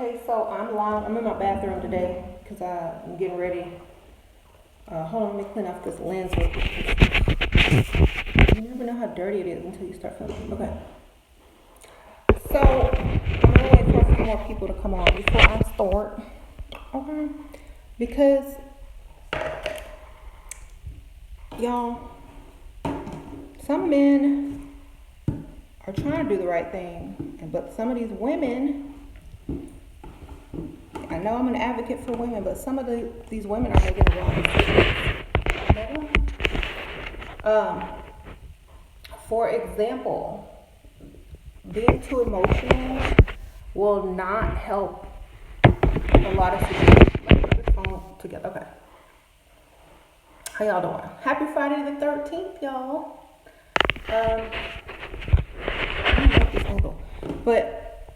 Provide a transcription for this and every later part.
Okay, so I'm in my bathroom today because I'm getting ready. Hold on, let me clean off this lens real quick. You never know how dirty it is until you start filming. Okay, so I'm gonna wait for a few more people to come on before I start. Okay, because y'all, some men are trying to do the right thing, but some of these women, I know I'm an advocate for women, but some of these women are making the wrong decisions. Um, for example, being too emotional will not help a lot of situations. Let me put this phone together. Okay. How y'all doing? Happy Friday the 13th, y'all. I don't know if this angle, but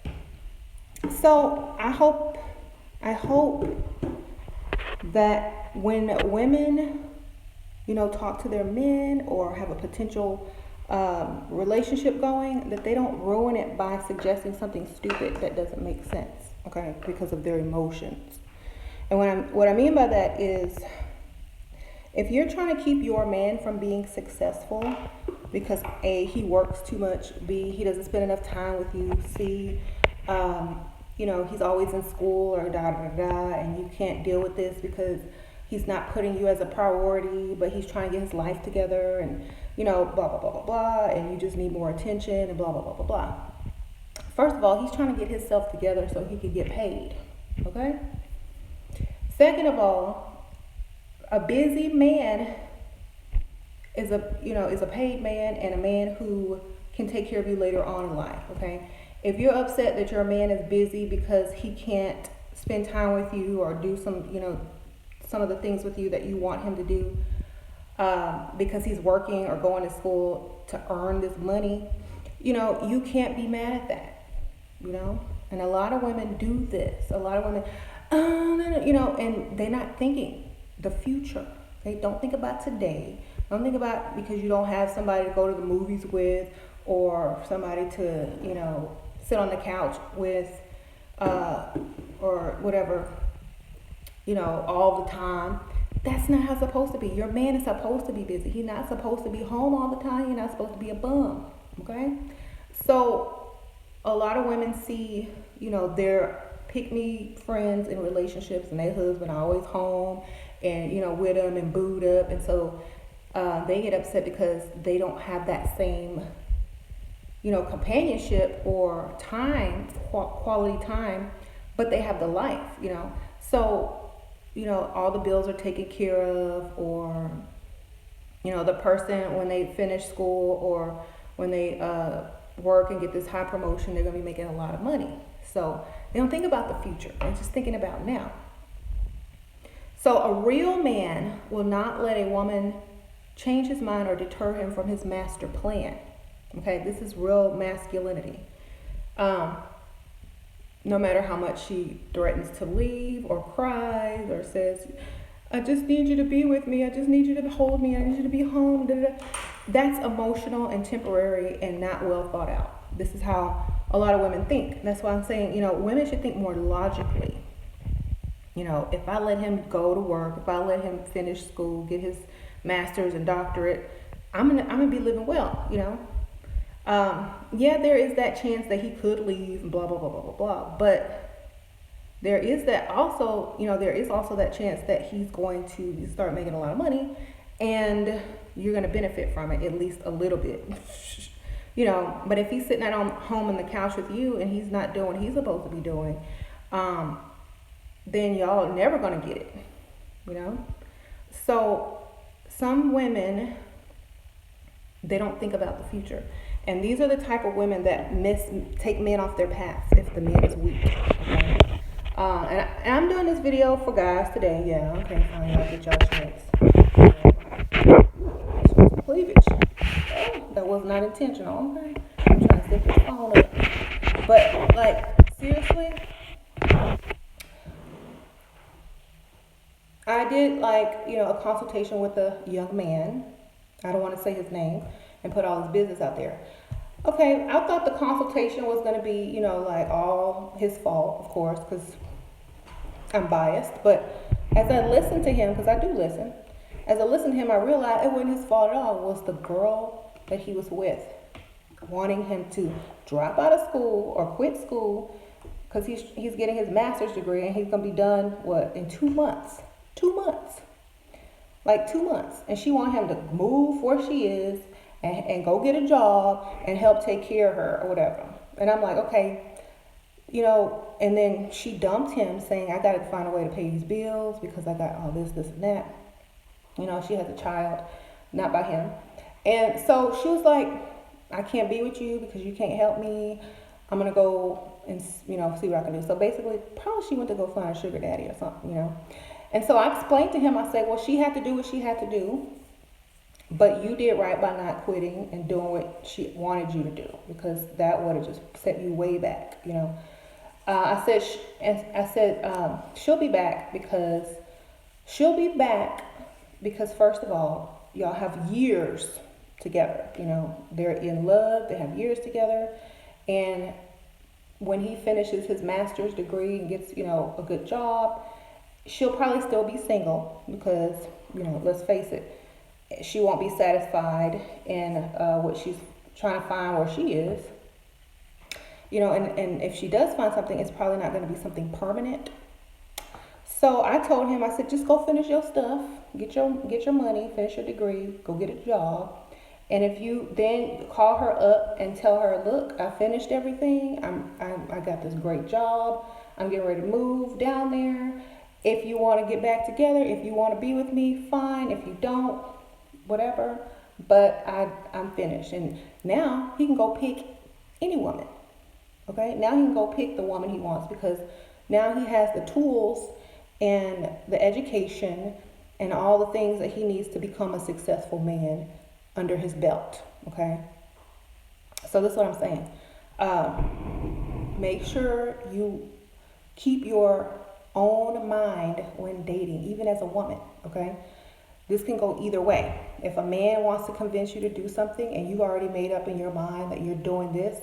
so I hope that when women, talk to their men or have a potential relationship going, that they don't ruin it by suggesting something stupid that doesn't make sense, okay, because of their emotions. And what I mean by that is, if you're trying to keep your man from being successful because A, he works too much, B, he doesn't spend enough time with you, C, he's always in school or da da da, and you can't deal with this because he's not putting you as a priority, but he's trying to get his life together, and blah blah blah blah blah, and you just need more attention and blah blah blah blah blah. First of all, he's trying to get himself together so he can get paid. Okay? Second of all, a busy man is a paid man and a man who can take care of you later on in life. Okay? If you're upset that your man is busy because he can't spend time with you or do some of the things with you that you want him to do, because he's working or going to school to earn this money, you can't be mad at that, And a lot of women do this. A lot of women, and they're not thinking the future. They don't think about today. Don't think about, because you don't have somebody to go to the movies with or somebody to, sit on the couch with, or whatever, all the time. That's not how it's supposed to be. Your man is supposed to be busy. He's not supposed to be home all the time. You're not supposed to be a bum. Okay? So a lot of women see, their pick-me friends in relationships, and their husband always home and, with them and booed up. And so they get upset because they don't have that same, companionship or time, quality time, but they have the life, So, all the bills are taken care of, or, the person, when they finish school or when they work and get this high promotion, they're going to be making a lot of money. So they don't think about the future. They're just thinking about now. So a real man will not let a woman change his mind or deter him from his master plan. Okay, this is real masculinity. No matter how much she threatens to leave or cries or says, I just need you to be with me. I just need you to hold me. I need you to be home. Da, da, da. That's emotional and temporary and not well thought out. This is how a lot of women think. That's why I'm saying, women should think more logically. If I let him go to work, if I let him finish school, get his master's and doctorate, I'm gonna be living well, Yeah, there is that chance that he could leave and blah, blah, blah, blah, blah, blah. But there is also that chance that he's going to start making a lot of money and you're going to benefit from it, at least a little bit. But if he's sitting at home on the couch with you and he's not doing what he's supposed to be doing, then y'all are never going to get it, So some women, they don't think about the future. And these are the type of women that take men off their path if the man is weak. Okay? And I'm doing this video for guys today. Yeah, okay, fine. I'll get y'all chance. Cleavage. Oh, that was not intentional. Okay. I'm trying to zip this phone up. But, seriously, I did, a consultation with a young man. I don't want to say his name and put all his business out there. Okay, I thought the consultation was going to be, like all his fault, of course, because I'm biased. But as I listened to him, because I do listen, as I listened to him, I realized it wasn't his fault at all. It was the girl that he was with wanting him to drop out of school or quit school because he's getting his master's degree and he's going to be done, what, in 2 months? 2 months. Like 2 months. And she wanted him to move where she is and go get a job and help take care of her or whatever. And I'm like, okay, and then she dumped him saying, I got to find a way to pay these bills because I got all this, and that. She has a child, not by him. And so she was like, I can't be with you because you can't help me. I'm going to go and, see what I can do. So basically, probably she went to go find a sugar daddy or something, And so I explained to him, I said, well, she had to do what she had to do. But you did right by not quitting and doing what she wanted you to do, because that would have just set you way back, I said, she'll be back because first of all, y'all have years together. They're in love. They have years together, and when he finishes his master's degree and gets a good job, she'll probably still be single because let's face it, she won't be satisfied in what she's trying to find where she is. And if she does find something, it's probably not going to be something permanent. So I told him, I said, just go finish your stuff, get your money, finish your degree, go get a job. And if you then call her up and tell her, look, I finished everything. I got this great job. I'm getting ready to move down there. If you want to get back together, if you want to be with me, fine. If you don't, whatever. But I'm finished. And now he can go pick any woman. Okay? Now he can go pick the woman he wants because now he has the tools and the education and all the things that he needs to become a successful man under his belt. Okay? So this is what I'm saying. Make sure you keep your own mind when dating, even as a woman. Okay? This can go either way. If a man wants to convince you to do something and you already made up in your mind that you're doing this,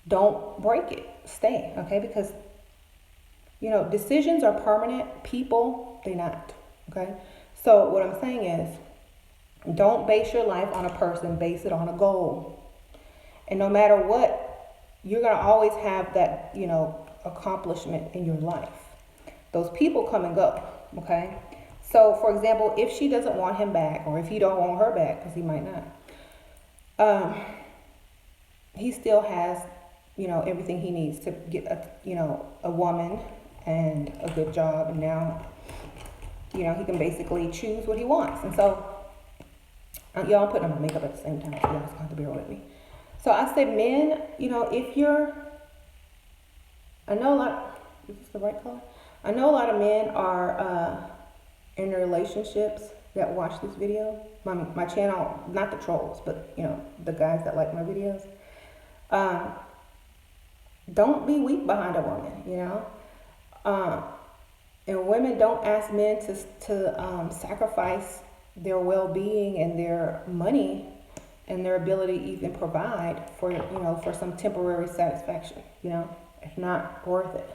don't break it. Stay, okay? Because, decisions are permanent. People, they're not, okay? So what I'm saying is, don't base your life on a person. Base it on a goal. And no matter what, you're going to always have that, accomplishment in your life. Those people come and go, okay? So, for example, if she doesn't want him back, or if he don't want her back, because he might not, he still has, everything he needs to get a woman and a good job. And now, he can basically choose what he wants. And so, y'all, I'm putting on my makeup at the same time, so y'all just have to bear with me. So I say, men, if you're, I know a lot, is this the right color? I know a lot of men are in relationships that watch this video. My channel, not the trolls, but the guys that like my videos. Don't be weak behind a woman, and women don't ask men to sacrifice their well-being and their money and their ability to even provide for some temporary satisfaction. It's not worth it.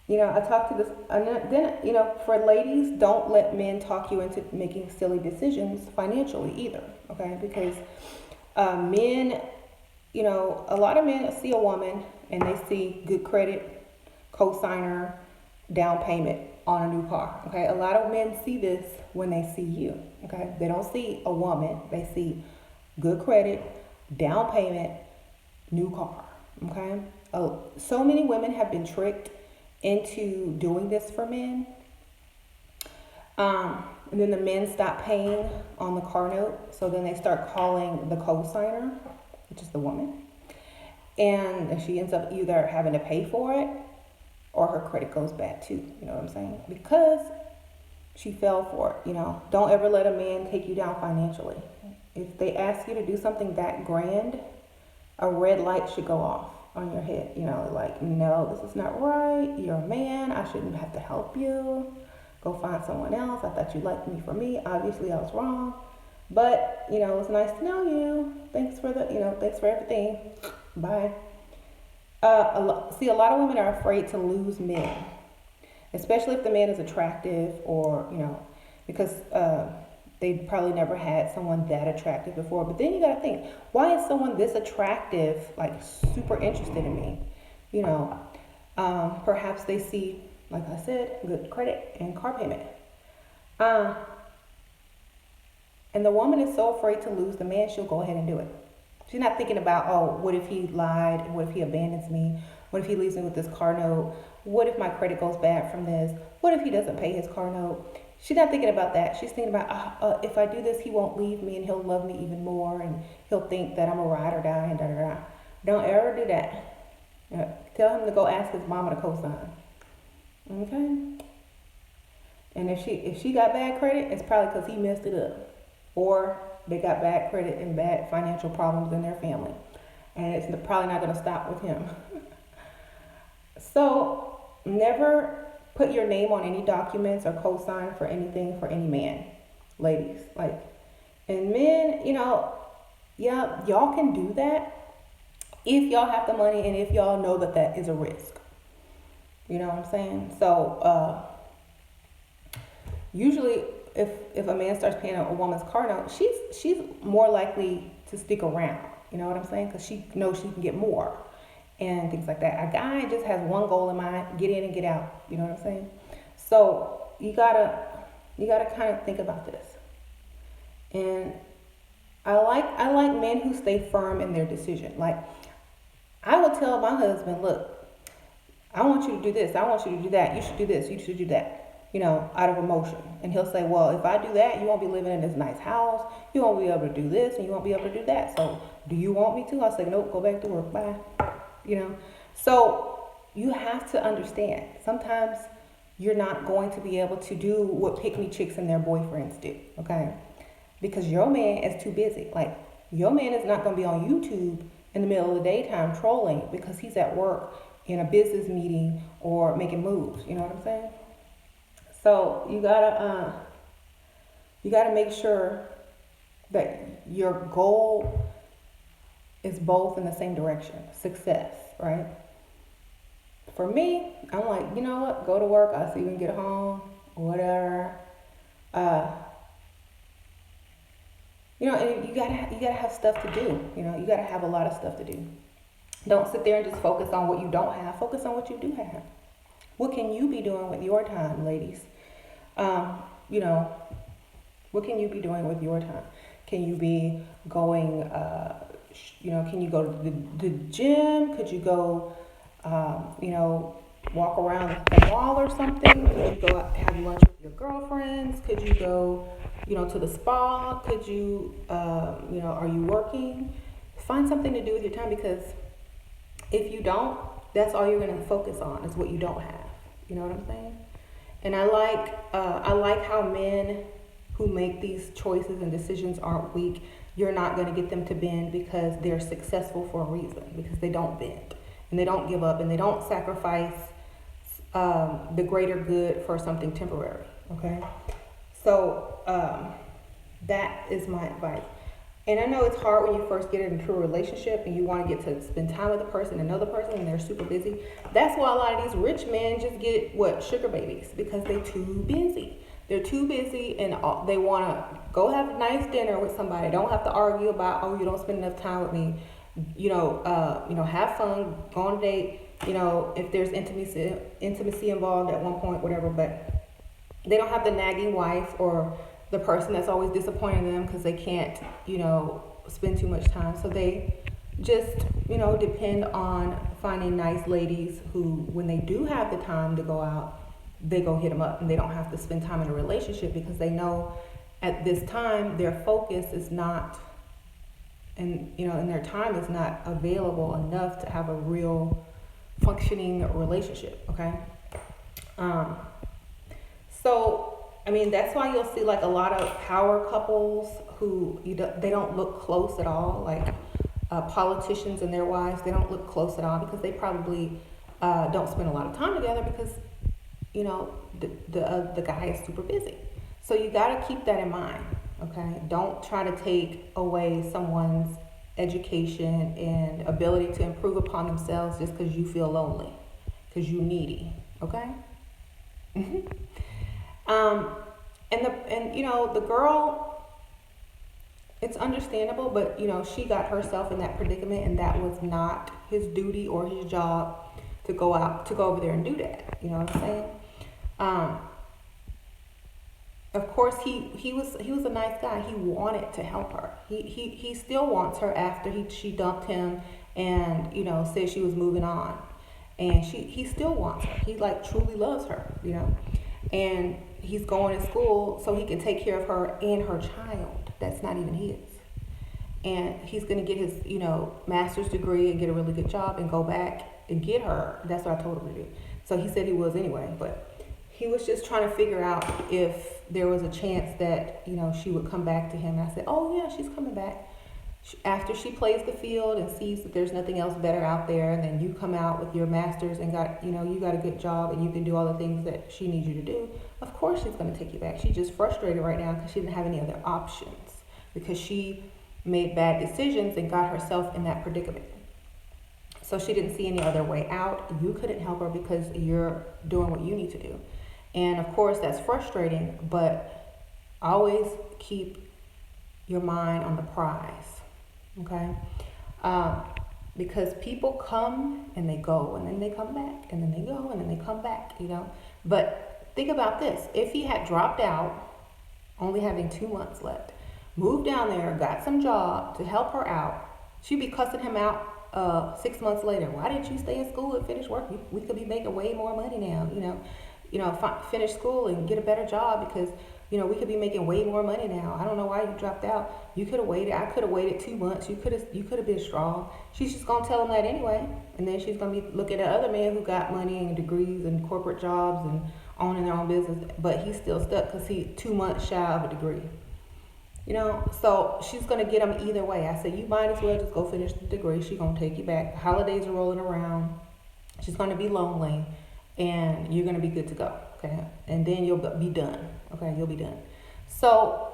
I talked to this, and then, for ladies, don't let men talk you into making silly decisions financially either, okay? Because men, a lot of men see a woman and they see good credit, co-signer, down payment on a new car, okay? A lot of men see this when they see you, okay? They don't see a woman, they see good credit, down payment, new car, okay? So many women have been tricked into doing this for men. And then the men stop paying on the car note. So then they start calling the co-signer, which is the woman. And she ends up either having to pay for it or her credit goes bad too. You know what I'm saying? Because she fell for it, Don't ever let a man take you down financially. If they ask you to do something that grand, a red light should go off on your head, like, no, this is not right. You're a man. I shouldn't have to help you. Go find someone else. I thought you liked me for me. Obviously, I was wrong. But, it's nice to know you. Thanks for thanks for everything. Bye. See, a lot of women are afraid to lose men, especially if the man is attractive, or because they probably never had someone that attractive before. But then you got to think, why is someone this attractive like super interested in me? Perhaps they see, like I said, good credit and car payment. Uh, and the woman is so afraid to lose the man, she'll go ahead and do it. She's not thinking about, oh, what if he lied? What if he abandons me? What if he leaves me with this car note? What if my credit goes bad from this? What if he doesn't pay his car note? She's not thinking about that. She's thinking about, if I do this, he won't leave me and he'll love me even more, and he'll think that I'm a ride or die and da da da. Don't ever do that. Tell him to go ask his mama to co-sign. Okay? And if she got bad credit, it's probably because he messed it up, or they got bad credit and bad financial problems in their family, and it's probably not going to stop with him. So never put your name on any documents or co-sign for anything for any man, ladies. And men, yeah, y'all can do that if y'all have the money and if y'all know that that is a risk. You know what I'm saying? So usually if a man starts paying a woman's car note, she's more likely to stick around. You know what I'm saying? Because she knows she can get more and things like that. A guy just has one goal in mind: get in and get out. You know what I'm saying? So you gotta kind of think about this. And I like men who stay firm in their decision. Like, I will tell my husband, look, I want you to do this. I want you to do that. You should do this. You should do that. Out of emotion. And he'll say, well, if I do that, you won't be living in this nice house. You won't be able to do this and you won't be able to do that. So do you want me to? I'll say, nope, go back to work. Bye. So you have to understand, sometimes you're not going to be able to do what pick-me chicks and their boyfriends do. Okay? Because your man is too busy. Like, your man is not going to be on YouTube in the middle of the daytime trolling because he's at work in a business meeting or making moves. You know what I'm saying? So you gotta make sure that your goal is both in the same direction, success, right? For me, I'm like, you know what? Go to work. I'll see you when you get home, whatever. And you gotta have stuff to do. You gotta have a lot of stuff to do. Don't sit there and just focus on what you don't have. Focus on what you do have. What can you be doing with your time, ladies? What can you be doing with your time? Can you be going, can you go to the gym? Could you go, walk around the mall or something? Could you go out, have lunch with your girlfriends? Could you go, to the spa? Could you, are you working? Find something to do with your time, because if you don't, that's all you're going to focus on is what you don't have. You know what I'm saying? And I like how men who make these choices and decisions aren't weak. You're not going to get them to bend because they're successful for a reason, because they don't bend and they don't give up and they don't sacrifice the greater good for something temporary. Okay? So that is my advice. And I know it's hard when you first get into a relationship and you want to get to spend time with a person, another person, and they're super busy. That's why a lot of these rich men just get, sugar babies, because they're too busy. They're too busy and they want to go have a nice dinner with somebody. Don't have to argue about, you don't spend enough time with me. Have fun, go on a date. If there's intimacy involved at one point, whatever. But they don't have the nagging wife or the person that's always disappointing them because they can't, spend too much time. So they just, depend on finding nice ladies who, when they do have the time to go out, they go hit them up, and they don't have to spend time in a relationship because they know at this time their focus is not, and their time is not available enough to have a real functioning relationship. Okay. That's why you'll see like a lot of power couples who they don't look close at all, like politicians and their wives. They don't look close at all because they probably don't spend a lot of time together because the guy is super busy. So you got to keep that in mind. Okay? Don't try to take away someone's education and ability to improve upon themselves just because you feel lonely, because you needy. Okay? um, and the girl, it's understandable, but she got herself in that predicament, and that was not his duty or his job to go over there and do that. You know what I'm saying? Of course, he was a nice guy. He wanted to help her. He still wants her after she dumped him and said she was moving on, and he still wants her. He truly loves her, and he's going to school so he can take care of her and her child. That's not even his. And he's going to get his master's degree and get a really good job and go back and get her. That's what I told him to do. So he said he was anyway, but he was just trying to figure out if there was a chance that she would come back to him. And I said, oh yeah, she's coming back after she plays the field and sees that there's nothing else better out there, and then you come out with your master's and got you got a good job and you can do all the things that she needs you to do. Of course she's going to take you back. She's just frustrated right now because she didn't have any other options, because she made bad decisions and got herself in that predicament. So she didn't see any other way out. You couldn't help her because you're doing what you need to do. And of course that's frustrating, but always keep your mind on the prize, okay? Because people come and they go, and then they come back, and then they go, and then they come back, But think about this. If he had dropped out, only having 2 months left, moved down there, got some job to help her out, she'd be cussing him out 6 months later. Why didn't you stay in school and finish work? We could be making way more money now, finish school and get a better job because, we could be making way more money now. I don't know why you dropped out. You could have waited. I could have waited 2 months. You could have been strong. She's just going to tell him that anyway. And then she's going to be looking at other men who got money and degrees and corporate jobs and owning their own business, but he's still stuck because he's 2 months shy of a degree. So she's going to get him either way. I said, you might as well just go finish the degree. She's going to take you back. The holidays are rolling around. She's going to be lonely, and you're going to be good to go, okay? And then you'll be done, okay? You'll be done. So,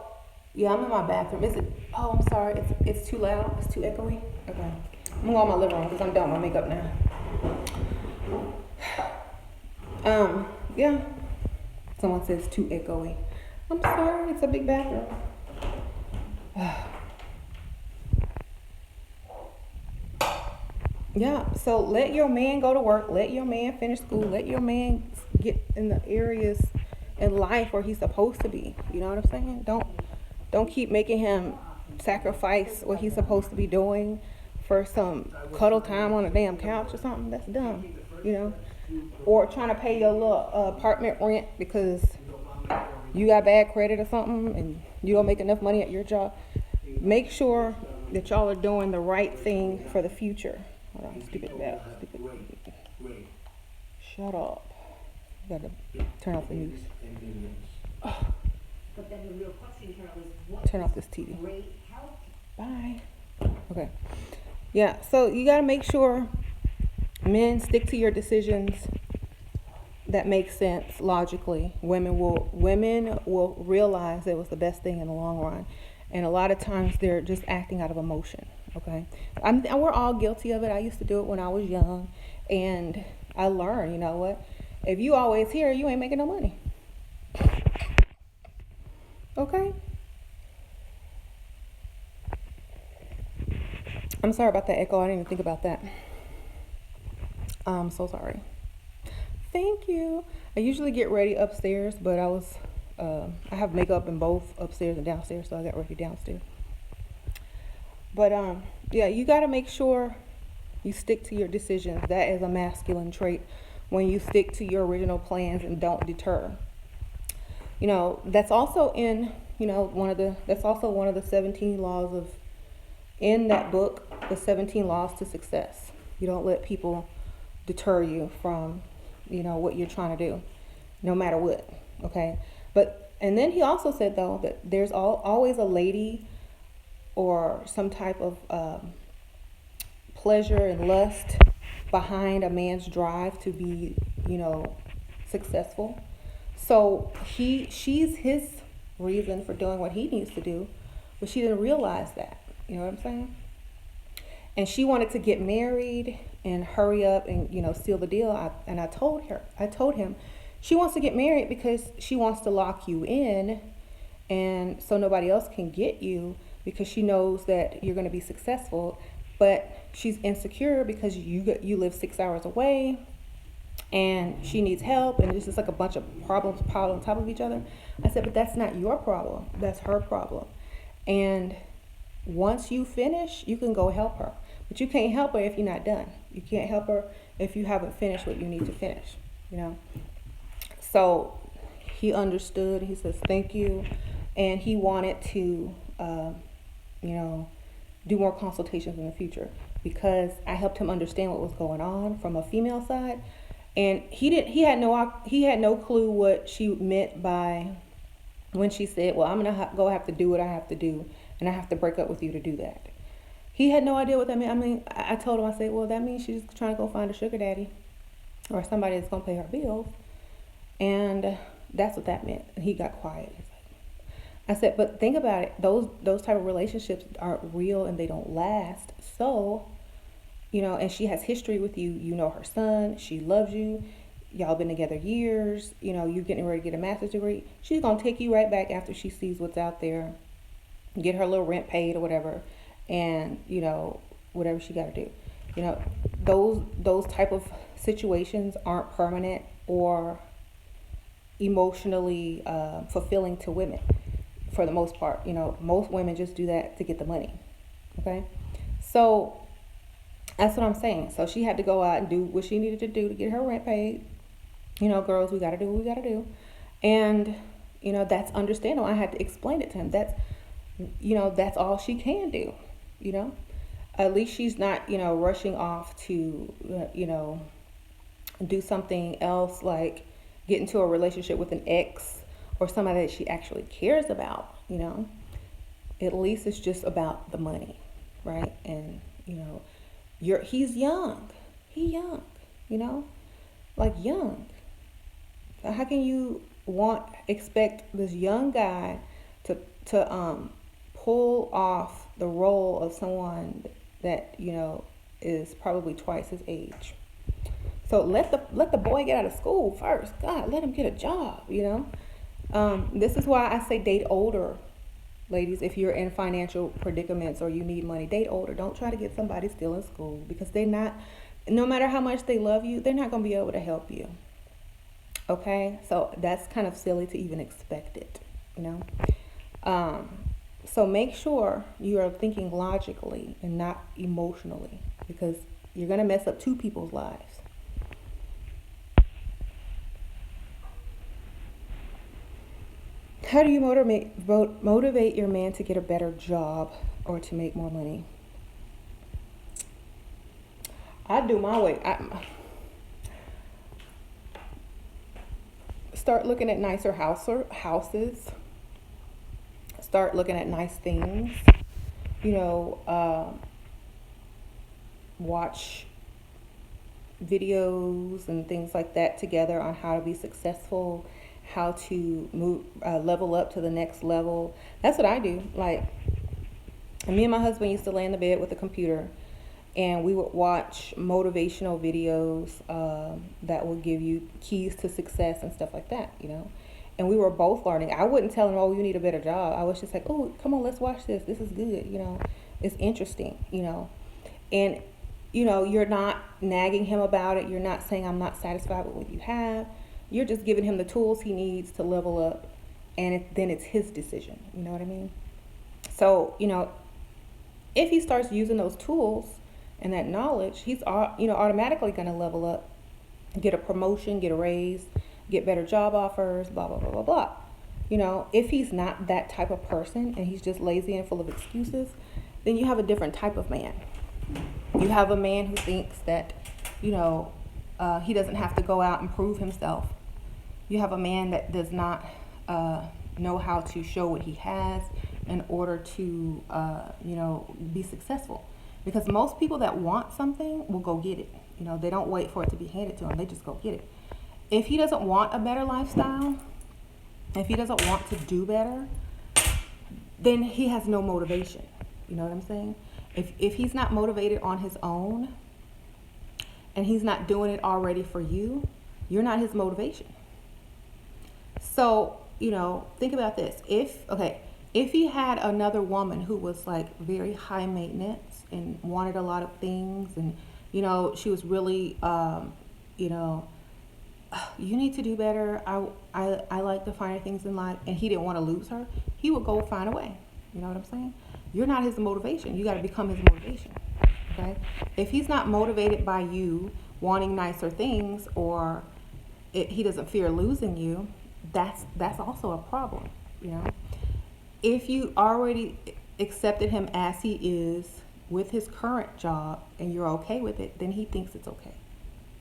yeah, I'm in my bathroom. Is it? Oh, I'm sorry. It's too loud. It's too echoey. Okay. I'm going to go in my living room because I'm done with my makeup now. Yeah. Someone says too echoey. I'm sorry. It's a big bathroom. Yeah, so let your man go to work, let your man finish school, let your man get in the areas in life where he's supposed to be. You know what I'm saying? Don't keep making him sacrifice what he's supposed to be doing for some cuddle time on a damn couch or something. That's dumb, or trying to pay your little apartment rent because you got bad credit or something and you don't make enough money at your job. Make sure that y'all are doing the right thing for the future. Hold on, stupid bell. Shut up. You gotta turn off the news. Oh. But then the real question, is turn off this TV. Bye. Okay. Yeah, so you gotta make sure men stick to your decisions that make sense logically. Women will realize it was the best thing in the long run. And a lot of times they're just acting out of emotion, okay? We're all guilty of it. I used to do it when I was young. And I learned, you know what? If you always here, you ain't making no money. Okay? I'm sorry about that echo. I didn't even think about that. I'm so sorry. Thank you. I usually get ready upstairs, but I have makeup in both upstairs and downstairs, so I got ready downstairs. But yeah, you got to make sure you stick to your decisions. That is a masculine trait, when you stick to your original plans and don't deter. That's also in one of the 17 laws in that book, the 17 laws to success. You don't let people deter you from what you're trying to do, no matter what. Okay. And then he also said, though, that there's always a lady or some type of pleasure and lust behind a man's drive to be, successful. So she's his reason for doing what he needs to do, but she didn't realize that. You know what I'm saying? And she wanted to get married and hurry up and, seal the deal. I told him, she wants to get married because she wants to lock you in, and so nobody else can get you, because she knows that you're going to be successful. But she's insecure because you live 6 hours away, and she needs help, and it's just like a bunch of problems piled on top of each other. I said, but that's not your problem. That's her problem. And once you finish, you can go help her. But you can't help her if you're not done. You can't help her if you haven't finished what you need to finish, So he understood. He says, thank you. And he wanted to, do more consultations in the future, because I helped him understand what was going on from a female side. And he had no clue what she meant by when she said, well, I'm going to have to do what I have to do, and I have to break up with you to do that. He had no idea what that meant. I mean, I told him, I said, well, that means she's trying to go find a sugar daddy or somebody that's going to pay her bills. And that's what that meant. And he got quiet. I said, but think about it. Those type of relationships aren't real, and they don't last. So, and she has history with you. You know her son. She loves you. Y'all been together years. You're getting ready to get a master's degree. She's going to take you right back after she sees what's out there, get her little rent paid or whatever, and, whatever she got to do. Those type of situations aren't permanent or emotionally fulfilling to women for the most part. Most women just do that to get the money. Okay? So that's what I'm saying. So she had to go out and do what she needed to do to get her rent paid. Girls, we got to do what we got to do. And, that's understandable. I had to explain it to him. That's all she can do, At least she's not, rushing off to, do something else, like get into a relationship with an ex or somebody that she actually cares about, At least it's just about the money, right? And, he's young. He young, like young. So how can you expect this young guy to pull off the role of someone that is probably twice his age? So let the boy get out of school first. God, let him get a job. This is why I say date older, ladies. If you're in financial predicaments or you need money, date older. Don't try to get somebody still in school, because they're not. No matter how much they love you, they're not going to be able to help you. Okay, so that's kind of silly to even expect it. So make sure you are thinking logically and not emotionally, because you're going to mess up two people's lives. How do you motivate your man to get a better job or to make more money? I do my way. Start looking at nicer houses. Start looking at nice things. Watch videos and things like that together on how to be successful, how to move, level up to the next level. That's what I do. Like, me and my husband used to lay in the bed with the computer, and we would watch motivational videos that would give you keys to success and stuff like that, And we were both learning. I wouldn't tell him, oh, you need a better job. I was just like, oh, come on, let's watch this. This is good, It's interesting, And, you're not nagging him about it. You're not saying, I'm not satisfied with what you have. You're just giving him the tools he needs to level up, and then it's his decision. You know what I mean? So, if he starts using those tools and that knowledge, he's automatically going to level up, get a promotion, get a raise, get better job offers, blah, blah, blah, blah, blah. If he's not that type of person and he's just lazy and full of excuses, then you have a different type of man. You have a man who thinks that, he doesn't have to go out and prove himself. You have a man that does not know how to show what he has in order to, be successful. Because most people that want something will go get it. They don't wait for it to be handed to them. They just go get it. If he doesn't want a better lifestyle, if he doesn't want to do better, then he has no motivation. You know what I'm saying? If he's not motivated on his own and he's not doing it already for you, you're not his motivation. So, you know, think about this. If he had another woman who was like very high maintenance and wanted a lot of things, and, you know, she was really, you know, you need to do better. I like the finer things in life, and he didn't want to lose her, he would go find a way. You know what I'm saying? You're not his motivation. You got to become his motivation. Okay? If he's not motivated by you wanting nicer things, or he doesn't fear losing you, that's also a problem. You know, if you already accepted him as he is with his current job and you're okay with it, then he thinks it's okay.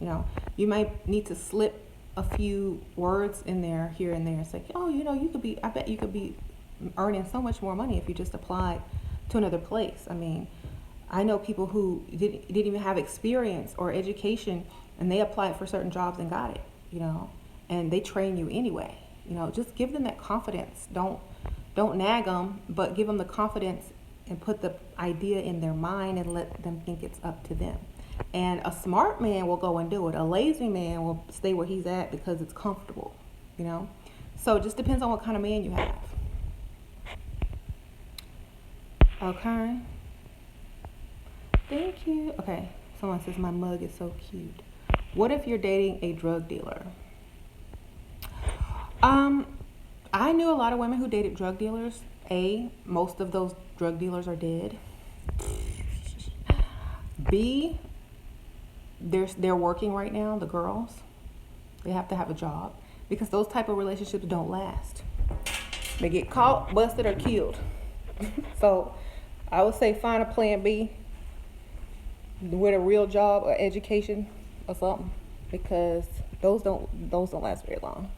You know, you might need to slip a few words in there here and there. It's like, oh, you know, I bet you could be earning so much more money if you just applied to another place. I mean, I know people who didn't even have experience or education, and they applied for certain jobs and got it, you know, and they train you anyway. You know, just give them that confidence. Don't nag them, but give them the confidence and put the idea in their mind and let them think it's up to them. And a smart man will go and do it. A lazy man will stay where he's at because it's comfortable, you know. So it just depends on what kind of man you have. Okay. Thank you. Okay. Someone says my mug is so cute. What if you're dating a drug dealer? I knew a lot of women who dated drug dealers. Most of those drug dealers are dead. B, they're working right now, the girls. They have to have a job, because those type of relationships don't last. They get caught, busted, or killed. So I would say find a plan B with a real job or education or something, because those don't last very long.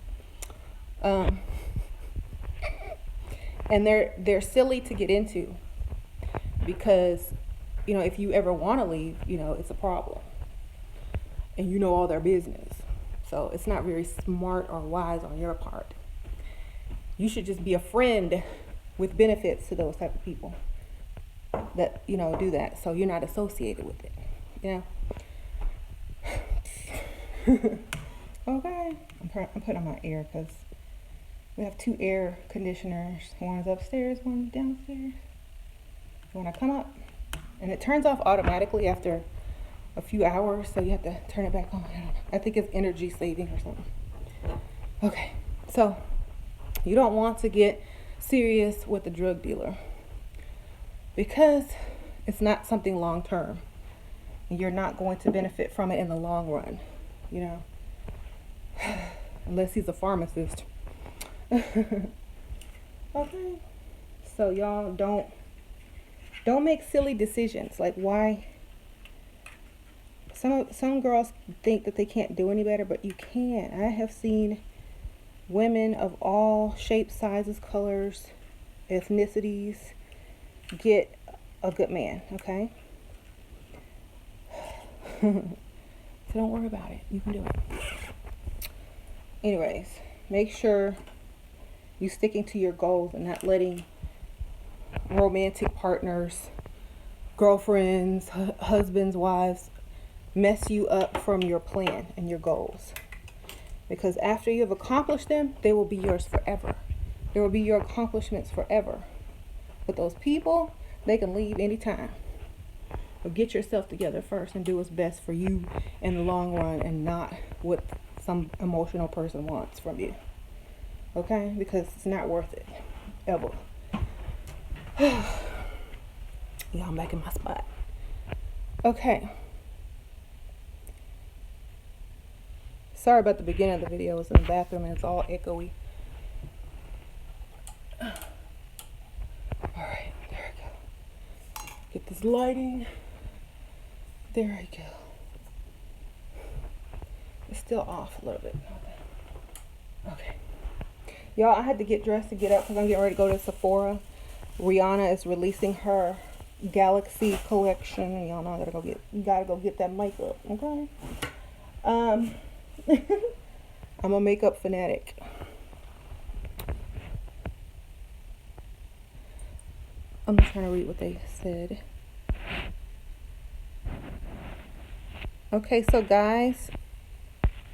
And they're silly to get into, because, you know, if you ever want to leave, you know, it's a problem, and you know all their business. So it's not very smart or wise on your part. You should just be a friend with benefits to those type of people that, you know, do that, so you're not associated with it. Yeah. Okay. I'm putting on my air because we have 2 air conditioners. One's upstairs, one's downstairs. When I come up, and it turns off automatically after a few hours, so you have to turn it back on. I think it's energy saving or something. Okay, so you don't want to get serious with a drug dealer, because it's not something long term, and you're not going to benefit from it in the long run, you know, unless he's a pharmacist. Okay, so y'all don't make silly decisions. Like, why? Some girls think that they can't do any better, but you can. I have seen women of all shapes, sizes, colors, ethnicities get a good man. Okay. So don't worry about it. You can do it. Anyways, make sure you sticking to your goals and not letting romantic partners, girlfriends, husbands, wives mess you up from your plan and your goals. Because after you have accomplished them, they will be yours forever. There will be your accomplishments forever. But those people, they can leave anytime. But get yourself together first and do what's best for you in the long run, and not what some emotional person wants from you. Okay? Because it's not worth it. Ever. Yeah, I'm back in my spot. Okay. Sorry about the beginning of the video. I was in the bathroom and it's all echoey. Alright, there we go. Get this lighting. There we go. It's still off a little bit. Okay. Y'all, I had to get dressed to get up because I'm getting ready to go to Sephora. Rihanna is releasing her Galaxy collection. Y'all know I gotta go get that makeup. Okay. I'm a makeup fanatic. I'm trying to read what they said. Okay, so guys,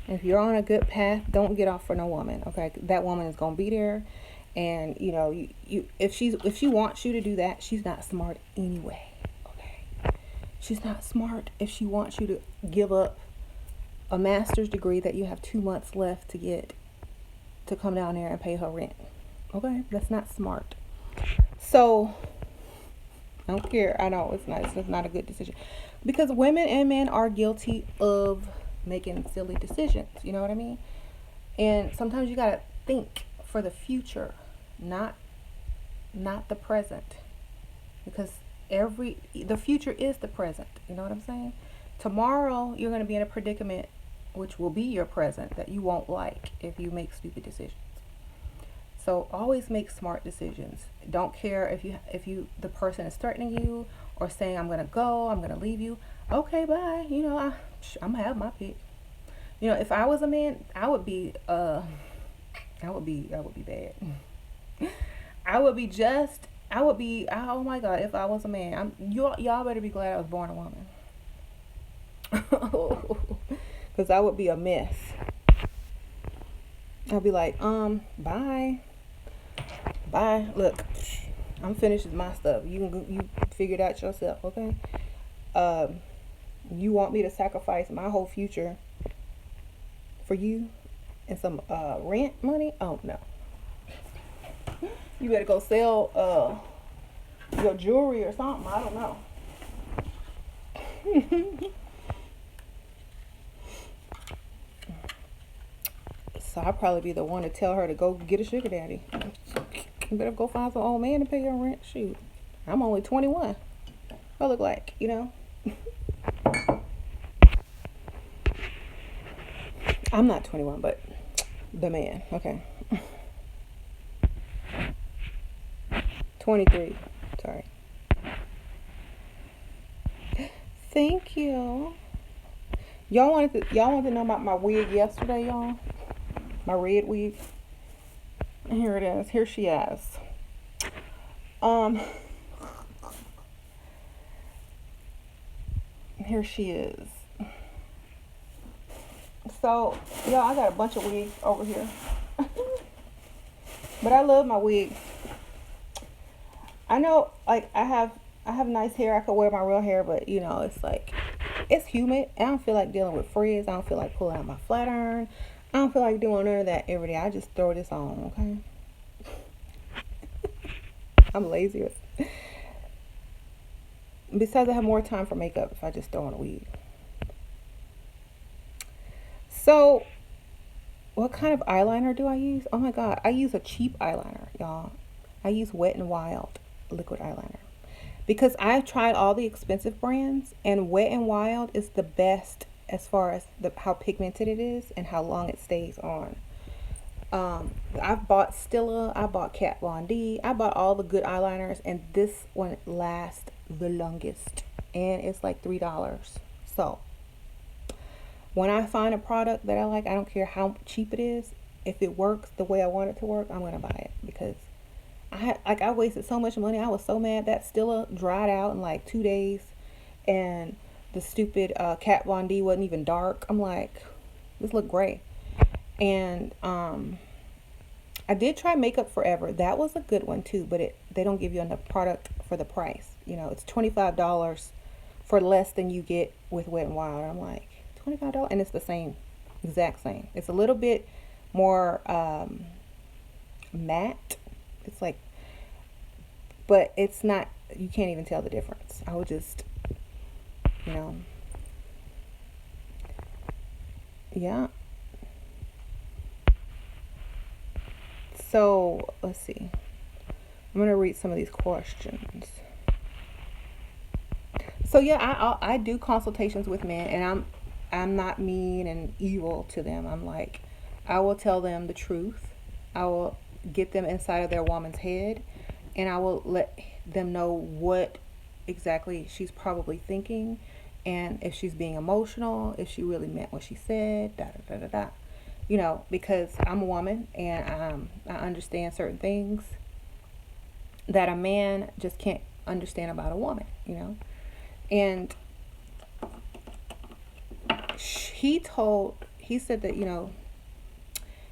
if you're on a good path, don't get off for no woman. Okay, that woman is gonna be there, and if she wants you to do that, she's not smart anyway. Okay, she's not smart if she wants you to give up a master's degree that you have 2 months left to get to come down there and pay her rent. Okay, that's not smart. So I don't care. I know it's not. It's not a good decision because women and men are guilty of making silly decisions. You know what I mean? And sometimes you gotta think for the future, not the present, because the future is the present. You know what I'm saying? Tomorrow you're gonna be in a predicament, which will be your present, that you won't like if you make stupid decisions. So always make smart decisions. Don't care if the person is threatening you or saying I'm gonna go, I'm gonna leave you. Okay, bye. I'm gonna have my pick. If I was a man, I would be bad. Oh my God, if I was a man, y'all better be glad I was born a woman. Cuz I would be a mess. I'll be like, bye. Bye. Look, I'm finished with my stuff. You figure it out yourself, okay? You want me to sacrifice my whole future for you and some rent money? Oh no. You better go sell your jewelry or something. I don't know. So I'll probably be the one to tell her to go get a sugar daddy. You better go find some old man to pay your rent. Shoot, I'm only 21. I look like, I'm not 21, but the man. Okay. 23. Sorry. Thank you. Y'all wanted to know about my wig yesterday, y'all? My red wig. Here it is. Here she is. Here she is. So, y'all, I got a bunch of wigs over here. But I love my wig. I know, like, I have nice hair. I could wear my real hair, but it's like, it's humid. I don't feel like dealing with frizz. I don't feel like pulling out my flat iron. I don't feel like doing none of that every day. I just throw this on, okay? I'm lazy. Besides, I have more time for makeup if I just throw on a wig. So, what kind of eyeliner do I use? Oh my God, I use a cheap eyeliner, y'all. I use Wet n Wild liquid eyeliner. Because I've tried all the expensive brands, and Wet n Wild is the best as far as how pigmented it is and how long it stays on. I've bought Stila, I bought Kat Von D, I bought all the good eyeliners, and this one lasts the longest, and it's like $3. So when I find a product that I like, I don't care how cheap it is, if it works the way I want it to work, I'm gonna buy it, because I wasted so much money. I was so mad that Stila dried out in like 2 days, and the stupid Kat Von D wasn't even dark. I'm like, this look great. And I did try Makeup Forever. That was a good one too, but they don't give you enough product for the price. It's $25 for less than you get with Wet n Wild. I'm like, $25, and it's the same, exact same. It's a little bit more matte. It's like, but it's not. You can't even tell the difference. I would just, yeah. So let's see. I'm gonna read some of these questions. So yeah, I do consultations with men, and I'm not mean and evil to them. I'm like, I will tell them the truth. I will get them inside of their woman's head, and I will let them know what exactly she's probably thinking, and if she's being emotional, if she really meant what she said, da da da da da. Because I'm a woman, and I understand certain things, that a man just can't understand about a woman, you know. And he said that, you know,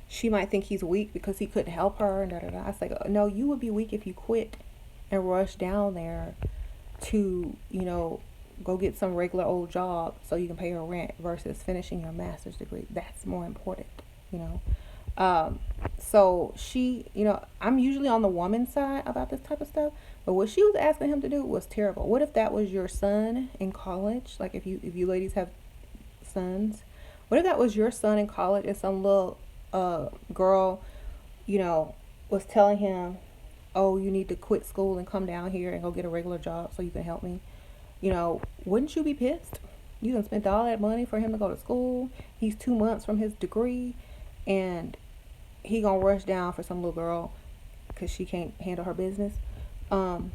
she might think he's weak because he couldn't help her and da da da. I was like, no, you would be weak if you quit and rush down there to, you know, go get some regular old job so you can pay your rent versus finishing your master's degree. That's more important, you know. So she, you know, I'm usually on the woman's side about this type of stuff, but what she was asking him to do was terrible. What if that was your son in college? Like if you ladies have sons, what if that was your son in college and some little girl, you know, was telling him, "Oh, you need to quit school and come down here and go get a regular job so you can help me." You know, wouldn't you be pissed? You done spent all that money for him to go to school. He's 2 months from his degree, and he gonna rush down for some little girl because she can't handle her business. Um,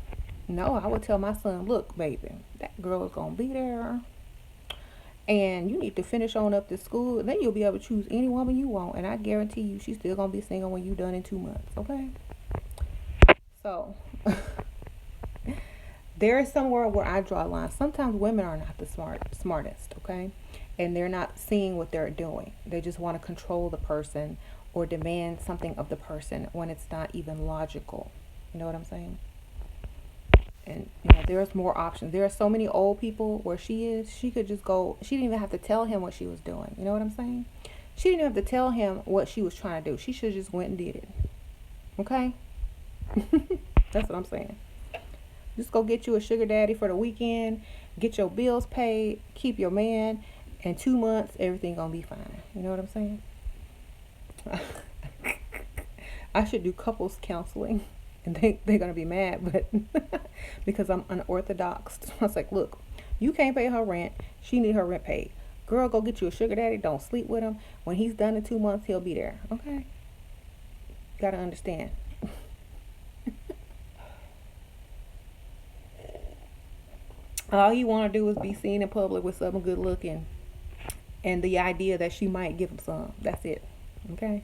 no, I would tell my son, look, baby, that girl is gonna be there, and you need to finish on up this school, and then you'll be able to choose any woman you want, and I guarantee you, she's still gonna be single when you done in 2 months. Okay, so. There is somewhere where I draw a line. Sometimes women are not the smartest, okay? And they're not seeing what they're doing. They just want to control the person or demand something of the person when it's not even logical. You know what I'm saying? And you know, there's more options. There are so many old people where she is. She could just go. She didn't even have to tell him what she was doing. You know what I'm saying? She didn't have to tell him what she was trying to do. She should have just went and did it. Okay? That's what I'm saying. Just go get you a sugar daddy for the weekend, get your bills paid, keep your man. In 2 months, everything gonna be fine. You know what I'm saying? I should do couples counseling, and they're gonna be mad, but because I'm unorthodox. I was like, look, you can't pay her rent. She need her rent paid. Girl, go get you a sugar daddy. Don't sleep with him. When he's done in 2 months, he'll be there. Okay? Gotta understand. All you want to do is be seen in public with someone good looking and the idea that she might give him some. That's it. Okay?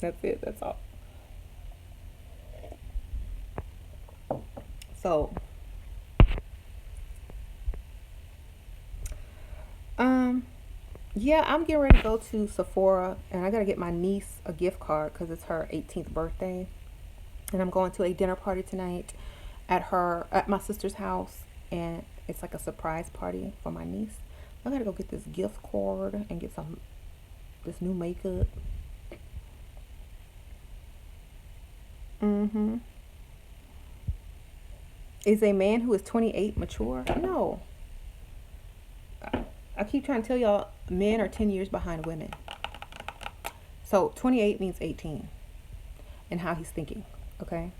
That's it. That's all. So, um, yeah, I'm getting ready to go to Sephora and I got to get my niece a gift card because it's her 18th birthday. And I'm going to a dinner party tonight at my sister's house, and it's like a surprise party for my niece. I gotta go get this gift card and get this new makeup. Mm-hmm. Is a man who is 28 mature? No. I keep trying to tell y'all, men are 10 years behind women. So 28 means 18 and how he's thinking, okay?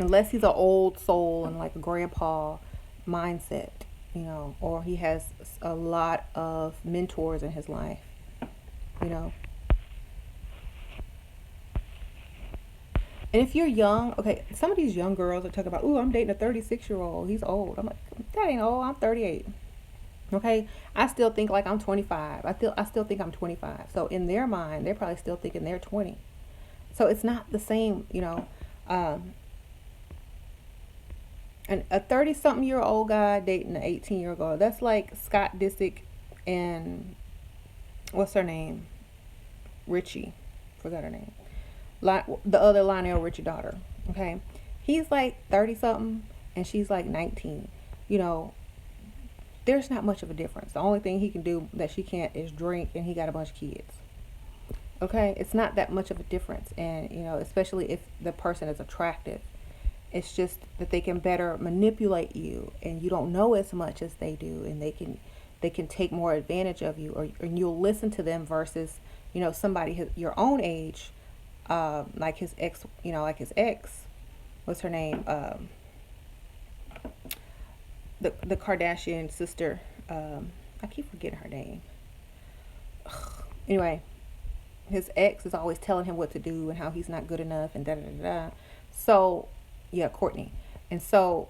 Unless he's an old soul and like a grandpa mindset, you know, or he has a lot of mentors in his life, you know. And if you're young, okay, some of these young girls are talking about, ooh, I'm dating a 36-year-old. He's old. I'm like, that ain't old. I'm 38. Okay, I still think like I'm 25. I still think I'm 25. So in their mind, they're probably still thinking they're 20. So it's not the same, you know. And a 30-something-year-old guy dating an 18-year-old girl. That's like Scott Disick and what's her name? Richie. Forgot her name. The other Lionel Richie daughter. Okay, he's like 30-something and she's like 19. You know, there's not much of a difference. The only thing he can do that she can't is drink, and he got a bunch of kids. Okay, it's not that much of a difference, and you know, especially if the person is attractive. It's just that they can better manipulate you, and you don't know as much as they do, and they can take more advantage of you, or you'll listen to them versus, you know, somebody your own age, like his ex, you know, like his ex, what's her name, the Kardashian sister, I keep forgetting her name. Anyway, his ex is always telling him what to do and how he's not good enough and da da da da. So yeah, Courtney. And so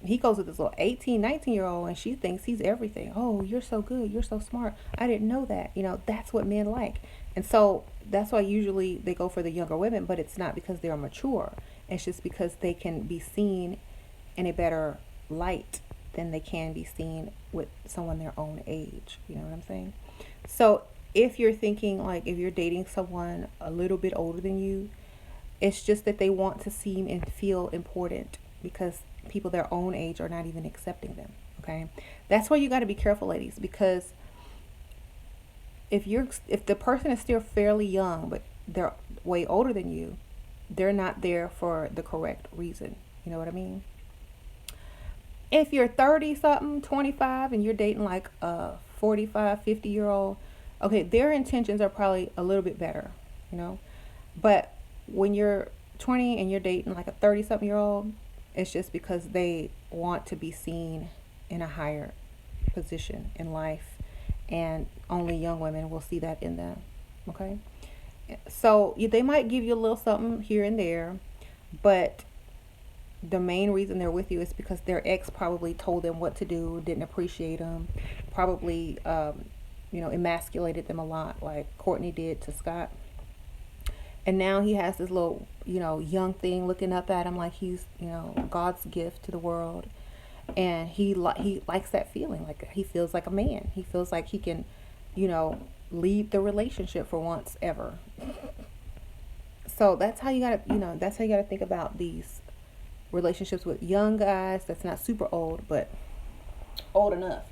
he goes with this little 18, 19-year-old, and she thinks he's everything. Oh, you're so good. You're so smart. I didn't know that. You know, that's what men like. And so that's why usually they go for the younger women, but it's not because they're mature. It's just because they can be seen in a better light than they can be seen with someone their own age. You know what I'm saying? So if you're thinking like if you're dating someone a little bit older than you, it's just that they want to seem and feel important because people their own age are not even accepting them. Okay? That's why you got to be careful, ladies, because if the person is still fairly young but they're way older than you, they're not there for the correct reason. You know what I mean? If you're 30 something, 25, and you're dating like a 45, 50-year-old, okay, their intentions are probably a little bit better, you know? But when you're 20 and you're dating like a 30 something year old, it's just because they want to be seen in a higher position in life, and only young women will see that in them. Okay? So they might give you a little something here and there, but the main reason they're with you is because their ex probably told them what to do, didn't appreciate them, probably, emasculated them a lot, like Courtney did to Scott. And now he has this little, young thing looking up at him like he's, God's gift to the world. And he likes that feeling, like he feels like a man. He feels like he can, lead the relationship for once ever. So that's how you gotta think about these relationships with young guys that's not super old, but old enough,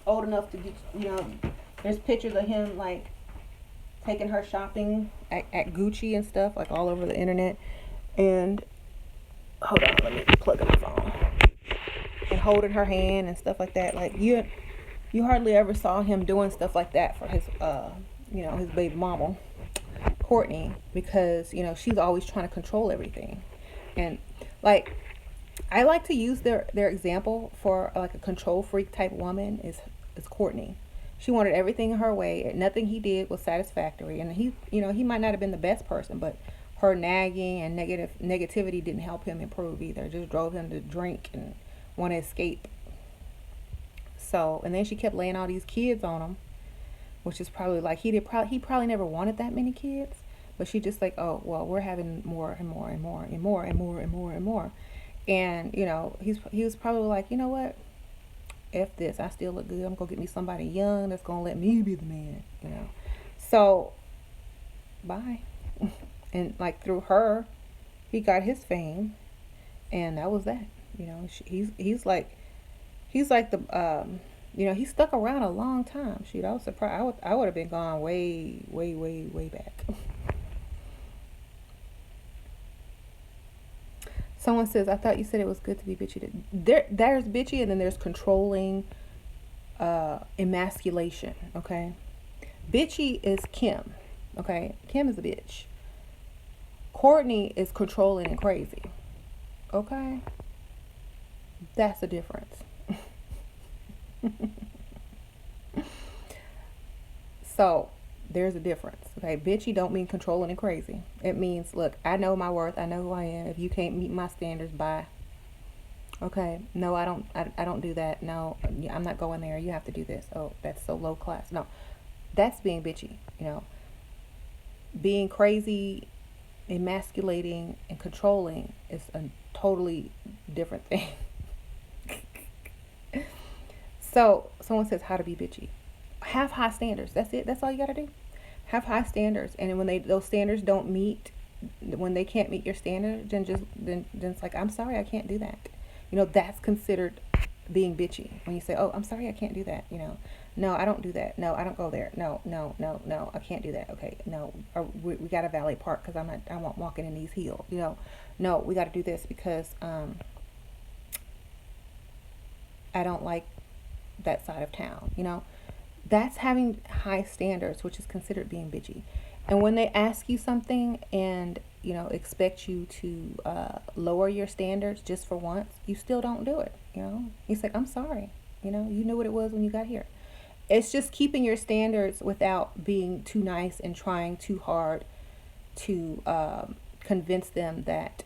old enough to get, there's pictures of him like taking her shopping at Gucci and stuff, like all over the internet. And hold on, let me plug in my phone. And holding her hand and stuff like that. Like you hardly ever saw him doing stuff like that for his his baby mama, Courtney, because she's always trying to control everything. And like I like to use their example for like a control freak type woman is Courtney. She wanted everything her way, and nothing he did was satisfactory. And he might not have been the best person, but her nagging and negativity didn't help him improve either. It just drove him to drink and want to escape. So, and then she kept laying all these kids on him, which is probably like he probably never wanted that many kids, but she just like, oh well, we're having more and more and more and more and more and more and more, and he was probably like, you know what, F this, I still look good. I'm gonna get me somebody young that's gonna let me be the man, So, bye. And like through her, he got his fame, and that was that. He's like the he stuck around a long time. Shoot, I was surprised. I would have been gone way, way, way, way back. Someone says, I thought you said it was good to be bitchy. There's bitchy, and then there's controlling, emasculation. Okay, bitchy is Kim. Okay, Kim is a bitch. Courtney is controlling and crazy. Okay, that's the difference. So there's a difference. Okay, bitchy don't mean controlling and crazy. It means, look, I know my worth. I know who I am. If you can't meet my standards, bye. Okay, no, I don't do that. No, I'm not going there. You have to do this. Oh, that's so low class. No, that's being bitchy. Being crazy, emasculating, and controlling is a totally different thing. So someone says how to be bitchy. Have high standards. That's it. That's all you gotta do. Have high standards, and when those standards don't meet, when they can't meet your standards, then it's like, I'm sorry, I can't do that. That's considered being bitchy. When you say, oh, I'm sorry, I can't do that. No, I don't do that. No, I don't go there. No, I can't do that. Okay, no, or we got a valet park because I'm not walking in these heels. No, we got to do this because I don't like that side of town. That's having high standards, which is considered being bitchy. And when they ask you something and expect you to lower your standards just for once, you still don't do it. He's like, I'm sorry. You knew what it was when you got here. It's just keeping your standards without being too nice and trying too hard to convince them that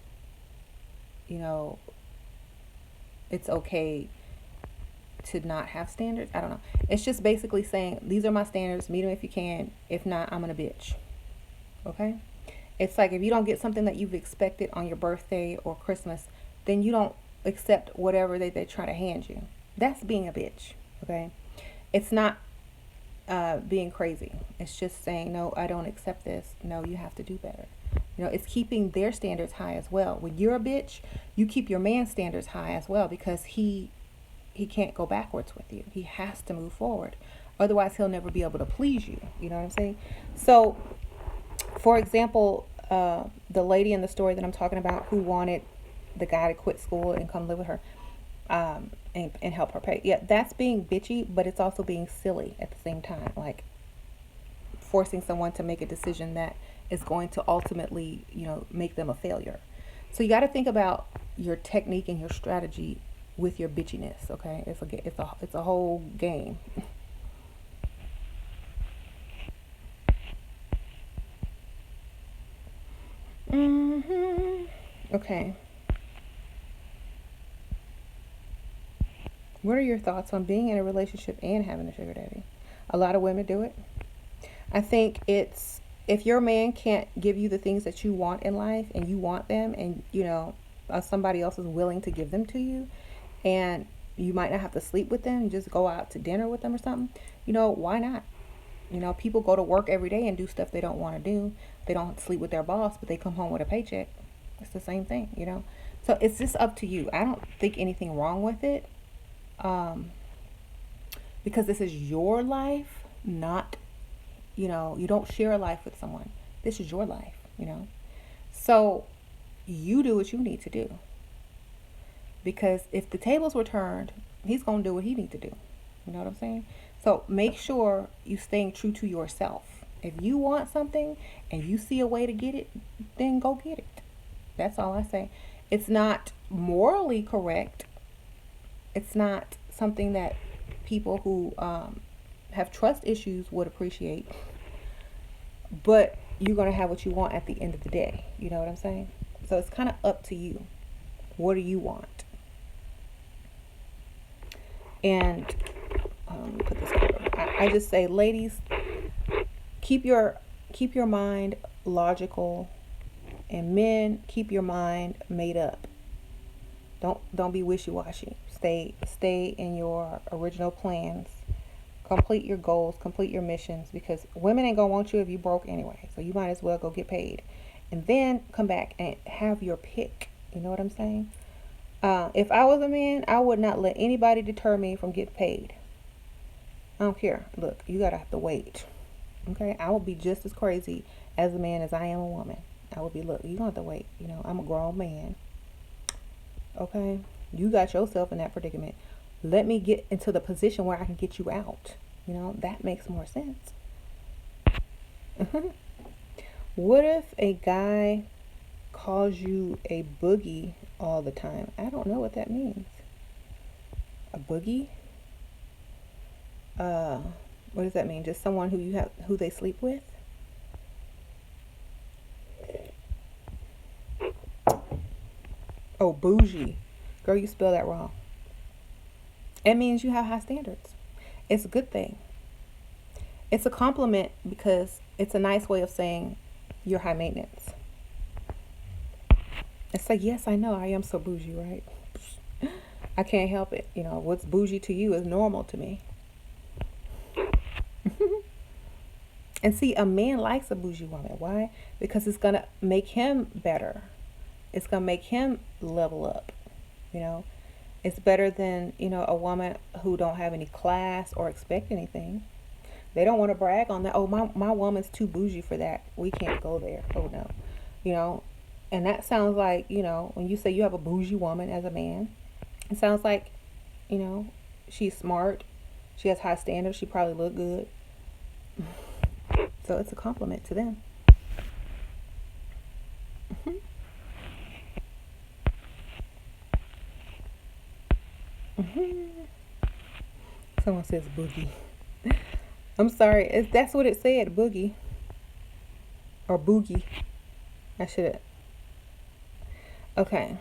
it's okay to not have standards. I don't know. It's just basically saying these are my standards. Meet them if you can. If not, I'm gonna bitch. Okay. It's like if you don't get something that you've expected on your birthday or Christmas, then you don't accept whatever they try to hand you. That's being a bitch. Okay. It's not being crazy. It's just saying, no, I don't accept this. No, you have to do better. It's keeping their standards high as well. When you're a bitch, you keep your man's standards high as well, because he can't go backwards with you. He has to move forward. Otherwise, he'll never be able to please you. You know what I'm saying? So, for example, the lady in the story that I'm talking about who wanted the guy to quit school and come live with her, and help her pay. Yeah, that's being bitchy, but it's also being silly at the same time. Like forcing someone to make a decision that is going to ultimately, make them a failure. So you got to think about your technique and your strategy with your bitchiness. Okay, it's a whole game. Okay. What are your thoughts on being in a relationship and having a sugar daddy? A lot of women do it. I think it's if your man can't give you the things that you want in life and you want them, and somebody else is willing to give them to you, and you might not have to sleep with them, just go out to dinner with them or something, why not? People go to work every day and do stuff they don't want to do. They don't sleep with their boss, but they come home with a paycheck. It's the same thing. So it's just up to you. I don't think anything wrong with it, because this is your life, not, you don't share a life with someone. This is your life. So you do what you need to do. Because if the tables were turned, he's going to do what he needs to do. You know what I'm saying? So make sure you staying true to yourself. If you want something and you see a way to get it, then go get it. That's all I say. It's not morally correct. It's not something that people who have trust issues would appreciate. But you're going to have what you want at the end of the day. You know what I'm saying? So it's kind of up to you. What do you want? And put this over. I just say, ladies, keep your mind logical, and men, keep your mind made up. Don't be wishy-washy. Stay in your original plans. Complete your goals, complete your missions, because women ain't gonna want you if you broke anyway. So you might as well go get paid, and then come back and have your pick. You know what I'm saying? If I was a man, I would not let anybody deter me from getting paid. I don't care. Look, you gotta have to wait. Okay? I will be just as crazy as a man as I am a woman. I would be, look, you gonna have to wait. I'm a grown man. Okay? You got yourself in that predicament. Let me get into the position where I can get you out. That makes more sense. What if a guy calls you a boogie all the time? I don't know what that means. A boogie? What does that mean? Just someone who they sleep with? Oh, bougie. Girl, you spell that wrong. It means you have high standards. It's a good thing. It's a compliment because it's a nice way of saying you're high maintenance. It's like, yes, I know I am so bougie, right? I can't help it. What's bougie to you is normal to me. And see, a man likes a bougie woman. Why? Because it's going to make him better. It's going to make him level up. It's better than, a woman who don't have any class or expect anything. They don't want to brag on that. Oh, my woman's too bougie for that. We can't go there. Oh, no. And that sounds like, when you say you have a bougie woman as a man, it sounds like, she's smart. She has high standards. She probably look good. So it's a compliment to them. Someone says boogie. I'm sorry. That's what it said, boogie. Or boogie. I should have. Okay.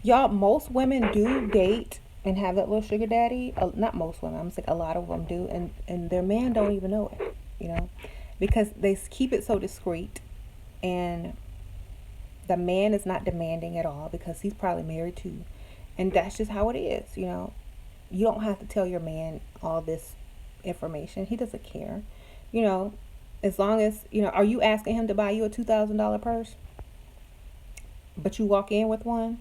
Y'all, most women do date and have that little sugar daddy. Not most women. I'm saying a lot of them do, and their man don't even know it. You know, because they keep it so discreet, and the man is not demanding at all because he's probably married too, and that's just how it is. You know, you don't have to tell your man all this information. He doesn't care. You know, as long as are you asking him to buy you a $2,000 purse, but you walk in with one?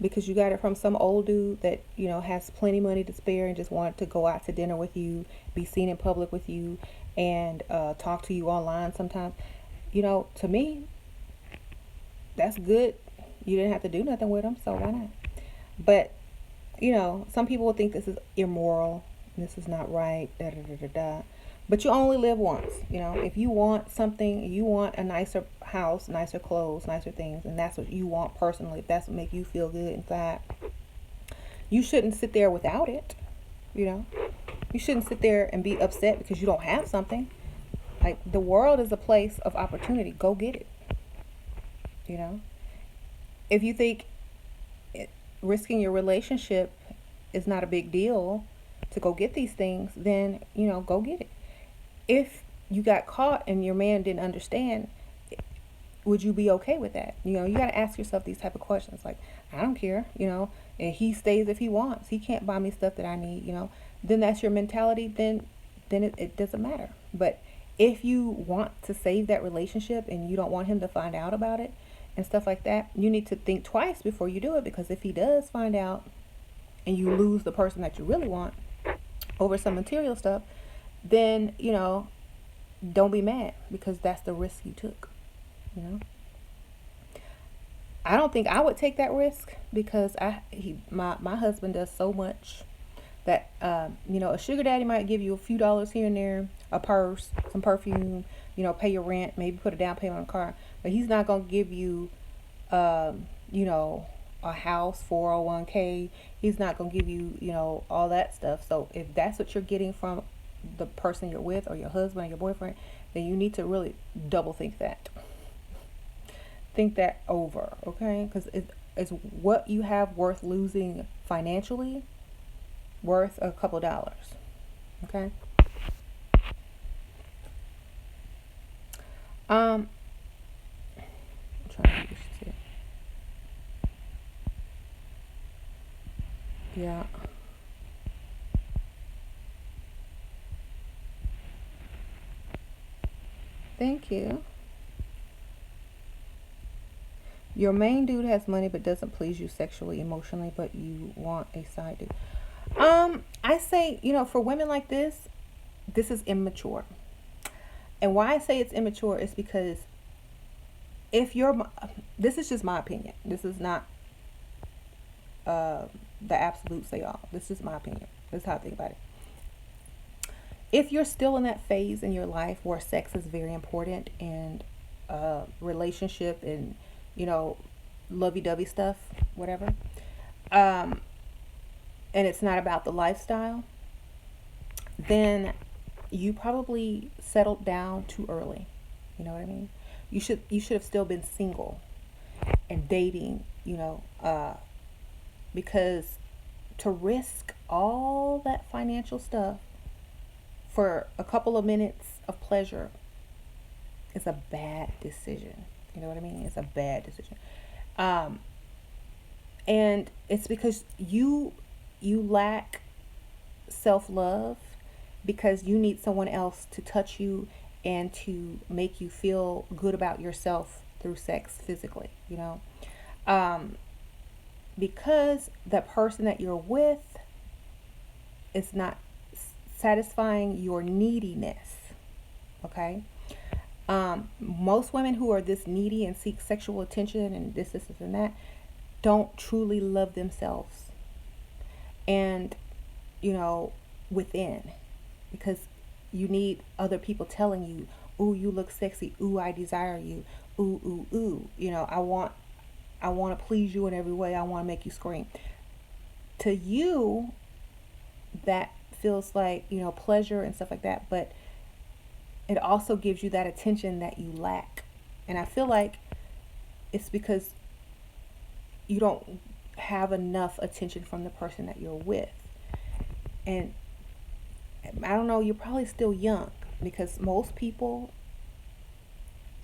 Because you got it from some old dude that has plenty money to spare and just wanted to go out to dinner with you, be seen in public with you, and talk to you online sometimes. To me, that's good. You didn't have to do nothing with him, so why not? But some people will think this is immoral, this is not right, da da da da da. But you only live once. If you want something, you want a nicer house, nicer clothes, nicer things, and that's what you want personally, if that's what make you feel good inside, you shouldn't sit there without it. You shouldn't sit there and be upset because you don't have something. Like, the world is a place of opportunity. Go get it. If you think risking your relationship is not a big deal to go get these things, then go get it. If you got caught and your man didn't understand, would you be okay with that? You got to ask yourself these type of questions. Like, I don't care, and he stays if he wants. He can't buy me stuff that I need, then that's your mentality. Then it doesn't matter. But if you want to save that relationship and you don't want him to find out about it and stuff like that, you need to think twice before you do it, because if he does find out and you lose the person that you really want over some material stuff, then don't be mad, because that's the risk you took. I don't think I would take that risk, because my husband does so much that a sugar daddy might give you a few dollars here and there, a purse, some perfume, pay your rent, maybe put a down payment on a car, but he's not gonna give you a house, 401k. He's not gonna give you all that stuff. So if that's what you're getting from the person you're with, or your husband or your boyfriend, then you need to really double think that. Think that over, okay? Because it's what you have worth losing financially, worth a couple dollars, okay? I'm trying to use it. Yeah. Thank you. Your main dude has money but doesn't please you sexually, emotionally, but you want a side dude. I say, for women like this is immature. And why I say it's immature is because if you're, this is just my opinion. This is not the absolute say all. This is my opinion. This is how I think about it. If you're still in that phase in your life where sex is very important, and relationship and lovey-dovey stuff, whatever, and it's not about the lifestyle, then you probably settled down too early. You know what I mean? You should have still been single and dating, because to risk all that financial stuff for a couple of minutes of pleasure is a bad decision. You know what I mean? It's a bad decision. And it's because you lack self-love, because you need someone else to touch you and to make you feel good about yourself through sex physically, because the person that you're with is not satisfying your neediness. Okay. Most women who are this needy and seek sexual attention and this and that don't truly love themselves, and within, because you need other people telling you, ooh, you look sexy, ooh, I desire you, ooh, ooh, ooh, I want to please you in every way, I want to make you scream. To you, that feels like pleasure and stuff like that, but it also gives you that attention that you lack. And I feel like it's because you don't have enough attention from the person that you're with. And I don't know, you're probably still young, because most people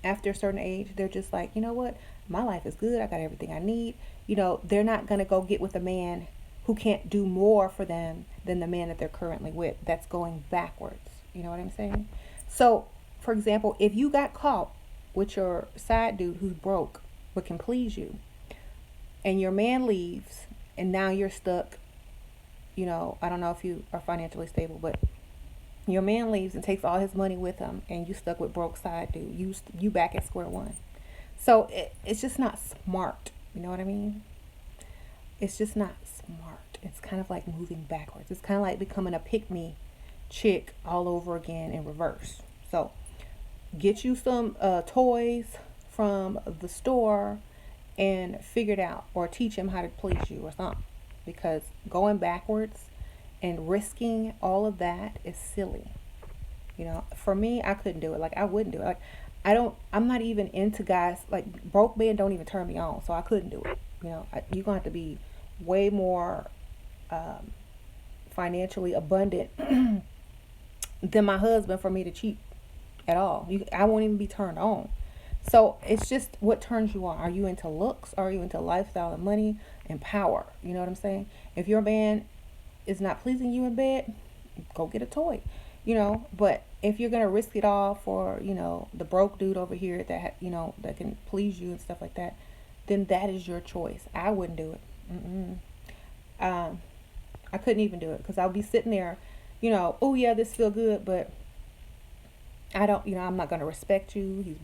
after a certain age, they're just like, you know what, my life is good, I got everything I need. They're not going to go get with a man who can't do more for them than the man that they're currently with. That's going backwards. You know what I'm saying? So, for example, if you got caught with your side dude who's broke but can please you, and your man leaves, and now you're stuck, I don't know if you are financially stable, but your man leaves and takes all his money with him, and you stuck with broke side dude. You back at square one. So it's just not smart. You know what I mean? It's just not smart. It's kind of like moving backwards. It's kind of like becoming a pick me chick all over again in reverse. So get you some toys from the store and figure it out, or teach him how to please you or something. Because going backwards and risking all of that is silly. For me, I couldn't do it. Like, I wouldn't do it. Like, I'm not even into guys, like, broke men don't even turn me on, so I couldn't do it. You're going to have to be way more financially abundant than my husband for me to cheat at all. I won't even be turned on. So it's just what turns you on. Are you into looks? Are you into lifestyle and money and power? You know what I'm saying? If your man is not pleasing you in bed, go get a toy. But if you're gonna risk it all for the broke dude over here that can please you and stuff like that, then that is your choice. I wouldn't do it. I couldn't even do it, because I'll be sitting there, oh yeah, this feel good, but I don't, I'm not gonna respect you.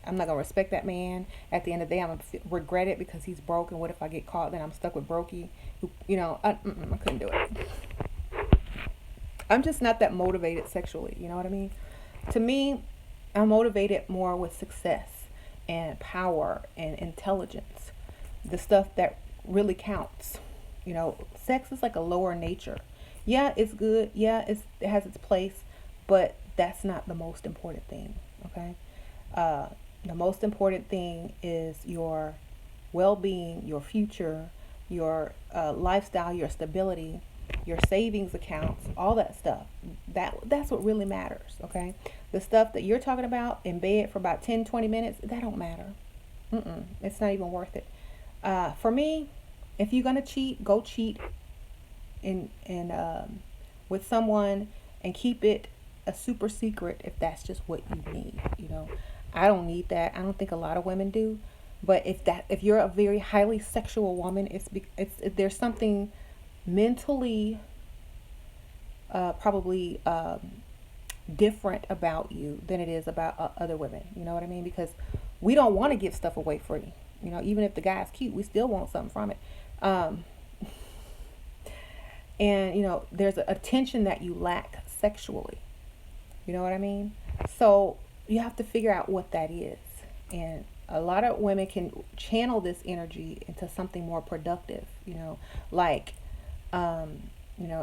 I'm not gonna respect that man. At the end of the day, I'm gonna regret it because he's broke. And what if I get caught? Then I'm stuck with brokey. I couldn't do it. I'm just not that motivated sexually. You know what I mean? To me, I'm motivated more with success and power and intelligence, the stuff that really counts. Sex is like a lower nature. Yeah, it's good. Yeah, it has its place, but that's not the most important thing. Okay. The most important thing is your well-being, your future, your lifestyle, your stability, your savings accounts, all that stuff. That's what really matters, okay? The stuff that you're talking about in bed for about 10, 20 minutes, that don't matter. It's not even worth it. For me, if you're going to cheat, go cheat in with someone, and keep it a super secret if that's just what you need, I don't need that. I don't think a lot of women do. But if you're a very highly sexual woman, there's something mentally probably different about you than it is about other women. You know what I mean? Because we don't want to give stuff away free. Even if the guy's cute, we still want something from it. And there's a attention that you lack sexually. You know what I mean? So you have to figure out what that is. And a lot of women can channel this energy into something more productive, like,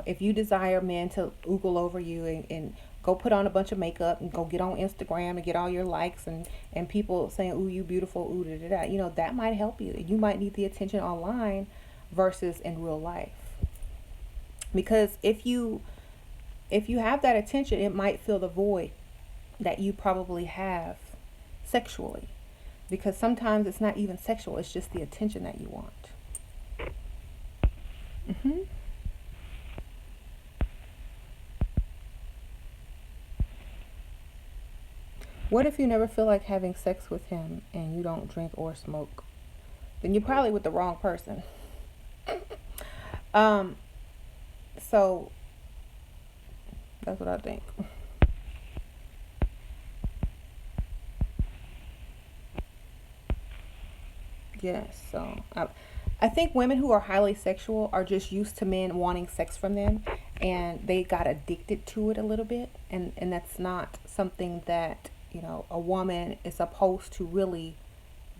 if you desire men to oogle over you and go put on a bunch of makeup and go get on Instagram and get all your likes and people saying, ooh, you beautiful, ooh, da, da, da, that might help you. You might need the attention online versus in real life. Because if you have that attention, it might fill the void that you probably have sexually, because sometimes it's not even sexual, it's just the attention that you want. What if you never feel like having sex with him and you don't drink or smoke? Then you're probably with the wrong person. So that's what I think. Yes, so I think women who are highly sexual are just used to men wanting sex from them, and they got addicted to it a little bit, and that's not something that a woman is supposed to really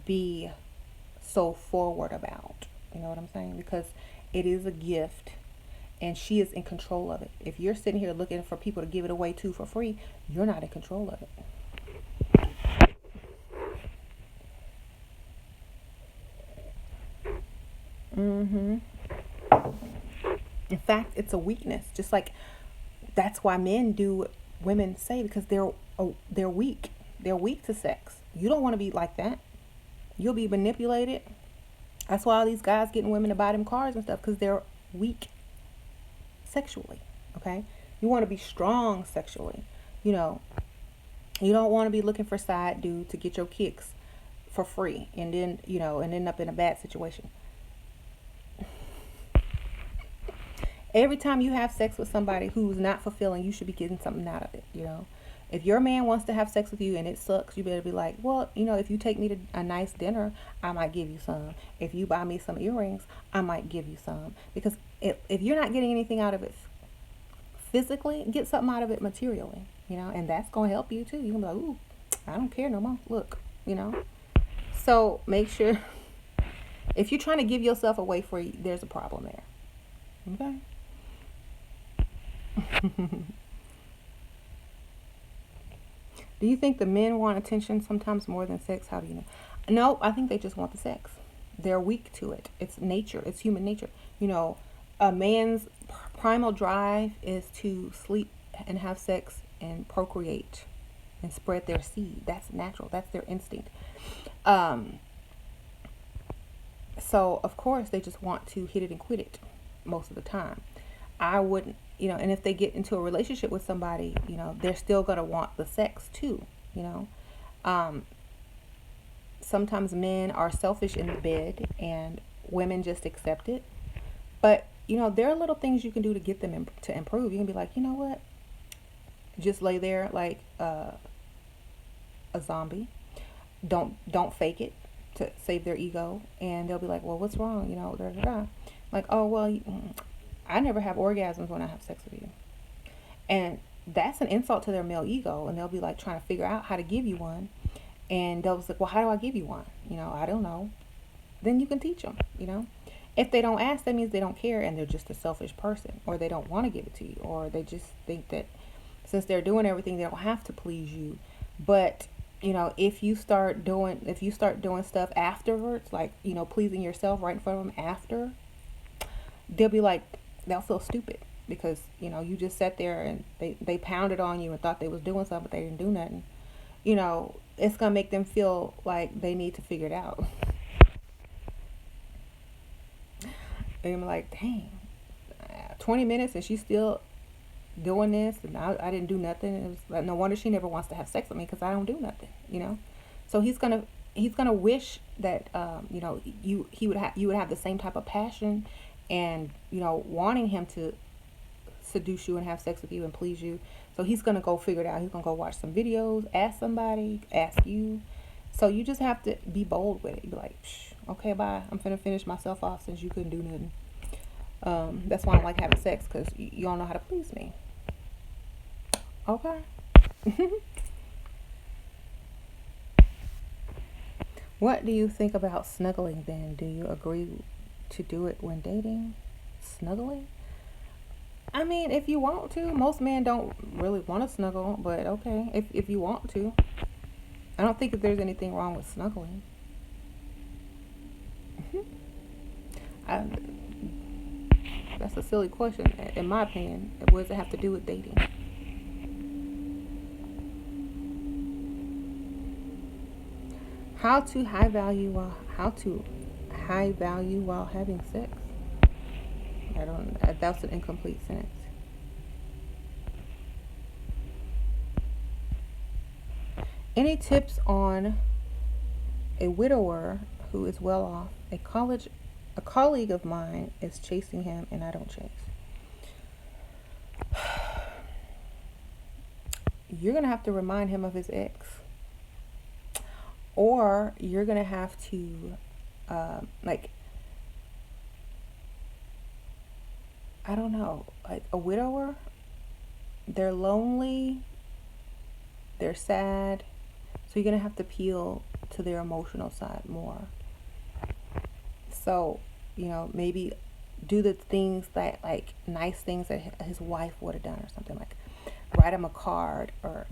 be so forward about. You know what I'm saying? Because it is a gift, and she is in control of it. If you're sitting here looking for people to give it away to for free, you're not in control of it. Mm-hmm. In fact, it's a weakness. Just like that's why men do what women say because they're weak. They're weak to sex. You don't want to be like that. You'll be manipulated. That's why all these guys getting women to buy them cars and stuff because they're weak sexually. Okay, you want to be strong sexually. You know, you don't want to be looking for side dude to get your kicks for free and then and end up in a bad situation. Every time you have sex with somebody who's not fulfilling, you should be getting something out of it. If your man wants to have sex with you and it sucks, you better be like, well, if you take me to a nice dinner, I might give you some. If you buy me some earrings, I might give you some. Because if you're not getting anything out of it physically, get something out of it materially, and that's going to help you too. You're going to be like, ooh, I don't care no more. Look. So make sure, if you're trying to give yourself away free, there's a problem there. Okay? Do you think the men want attention sometimes more than sex? How do you know? No, I think they just want the sex. They're weak to it. It's nature. It's human nature. A man's primal drive is to sleep and have sex and procreate and spread their seed. That's natural. That's their instinct. So of course they just want to hit it and quit it most of the time. I wouldn't, and if they get into a relationship with somebody, they're still going to want the sex too, you know. Sometimes men are selfish in the bed and women just accept it. But, there are little things you can do to get them to improve. You can be like, you know what? Just lay there like a zombie. Don't fake it to save their ego. And they'll be like, well, what's wrong? Da, da, da. Like, oh, well, I never have orgasms when I have sex with you. And that's an insult to their male ego. And they'll be like trying to figure out how to give you one. And they'll be like, well, how do I give you one? I don't know. Then you can teach them, If they don't ask, that means they don't care and they're just a selfish person. Or they don't want to give it to you. Or they just think that since they're doing everything, they don't have to please you. But, if you start doing stuff afterwards, like, pleasing yourself right in front of them after, they'll feel stupid because, you just sat there and they pounded on you and thought they was doing something, but they didn't do nothing. It's going to make them feel like they need to figure it out. And I'm like, dang, 20 minutes and she's still doing this and I didn't do nothing. It was like, no wonder she never wants to have sex with me because I don't do nothing, So he's gonna wish that you would have the same type of passion and wanting him to seduce you and have sex with you and please you. So he's gonna go figure it out. He's gonna go watch some videos, ask somebody, ask you. So you just have to be bold with it. You be like, okay, bye. I'm finna finish myself off since you couldn't do nothing. That's why I don't like having sex because you don't know how to please me. Okay. What do you think about snuggling then? Do you agree to do it when dating? Snuggling? I mean, if you want to. Most men don't really want to snuggle, but okay, if you want to. I don't think that there's anything wrong with snuggling. That's a silly question, in my opinion. What does it have to do with dating? How to high value while having sex? I don't. That's an incomplete sentence. Any tips on a widower who is well off? A colleague of mine is chasing him, and I don't chase. You're gonna have to remind him of his ex, or you're gonna have to, I don't know, like a widower. They're lonely. They're sad. So you're going to have to appeal to their emotional side more. So, maybe do the things that, like, nice things that his wife would have done or something. Like, write him a card or,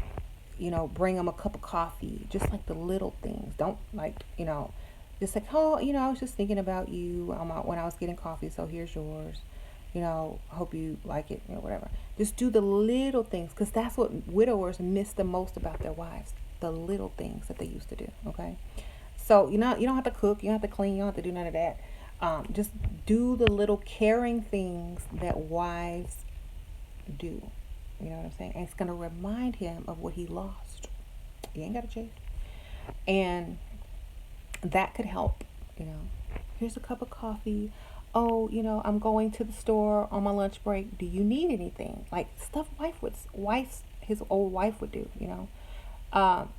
bring him a cup of coffee. Just, like, the little things. Don't, like, Just like, oh, I was just thinking about you when I was getting coffee, so here's yours. Hope you like it, whatever. Just do the little things, because that's what widowers miss the most about their wives. The little things that they used to do, okay? So, you don't have to cook, you don't have to clean, you don't have to do none of that. Just do the little caring things that wives do. You know what I'm saying? And it's going to remind him of what he lost. He ain't got to chase. And that could help, you know. Here's a cup of coffee. Oh, I'm going to the store on my lunch break. Do you need anything? Like stuff his old wife would do, Um,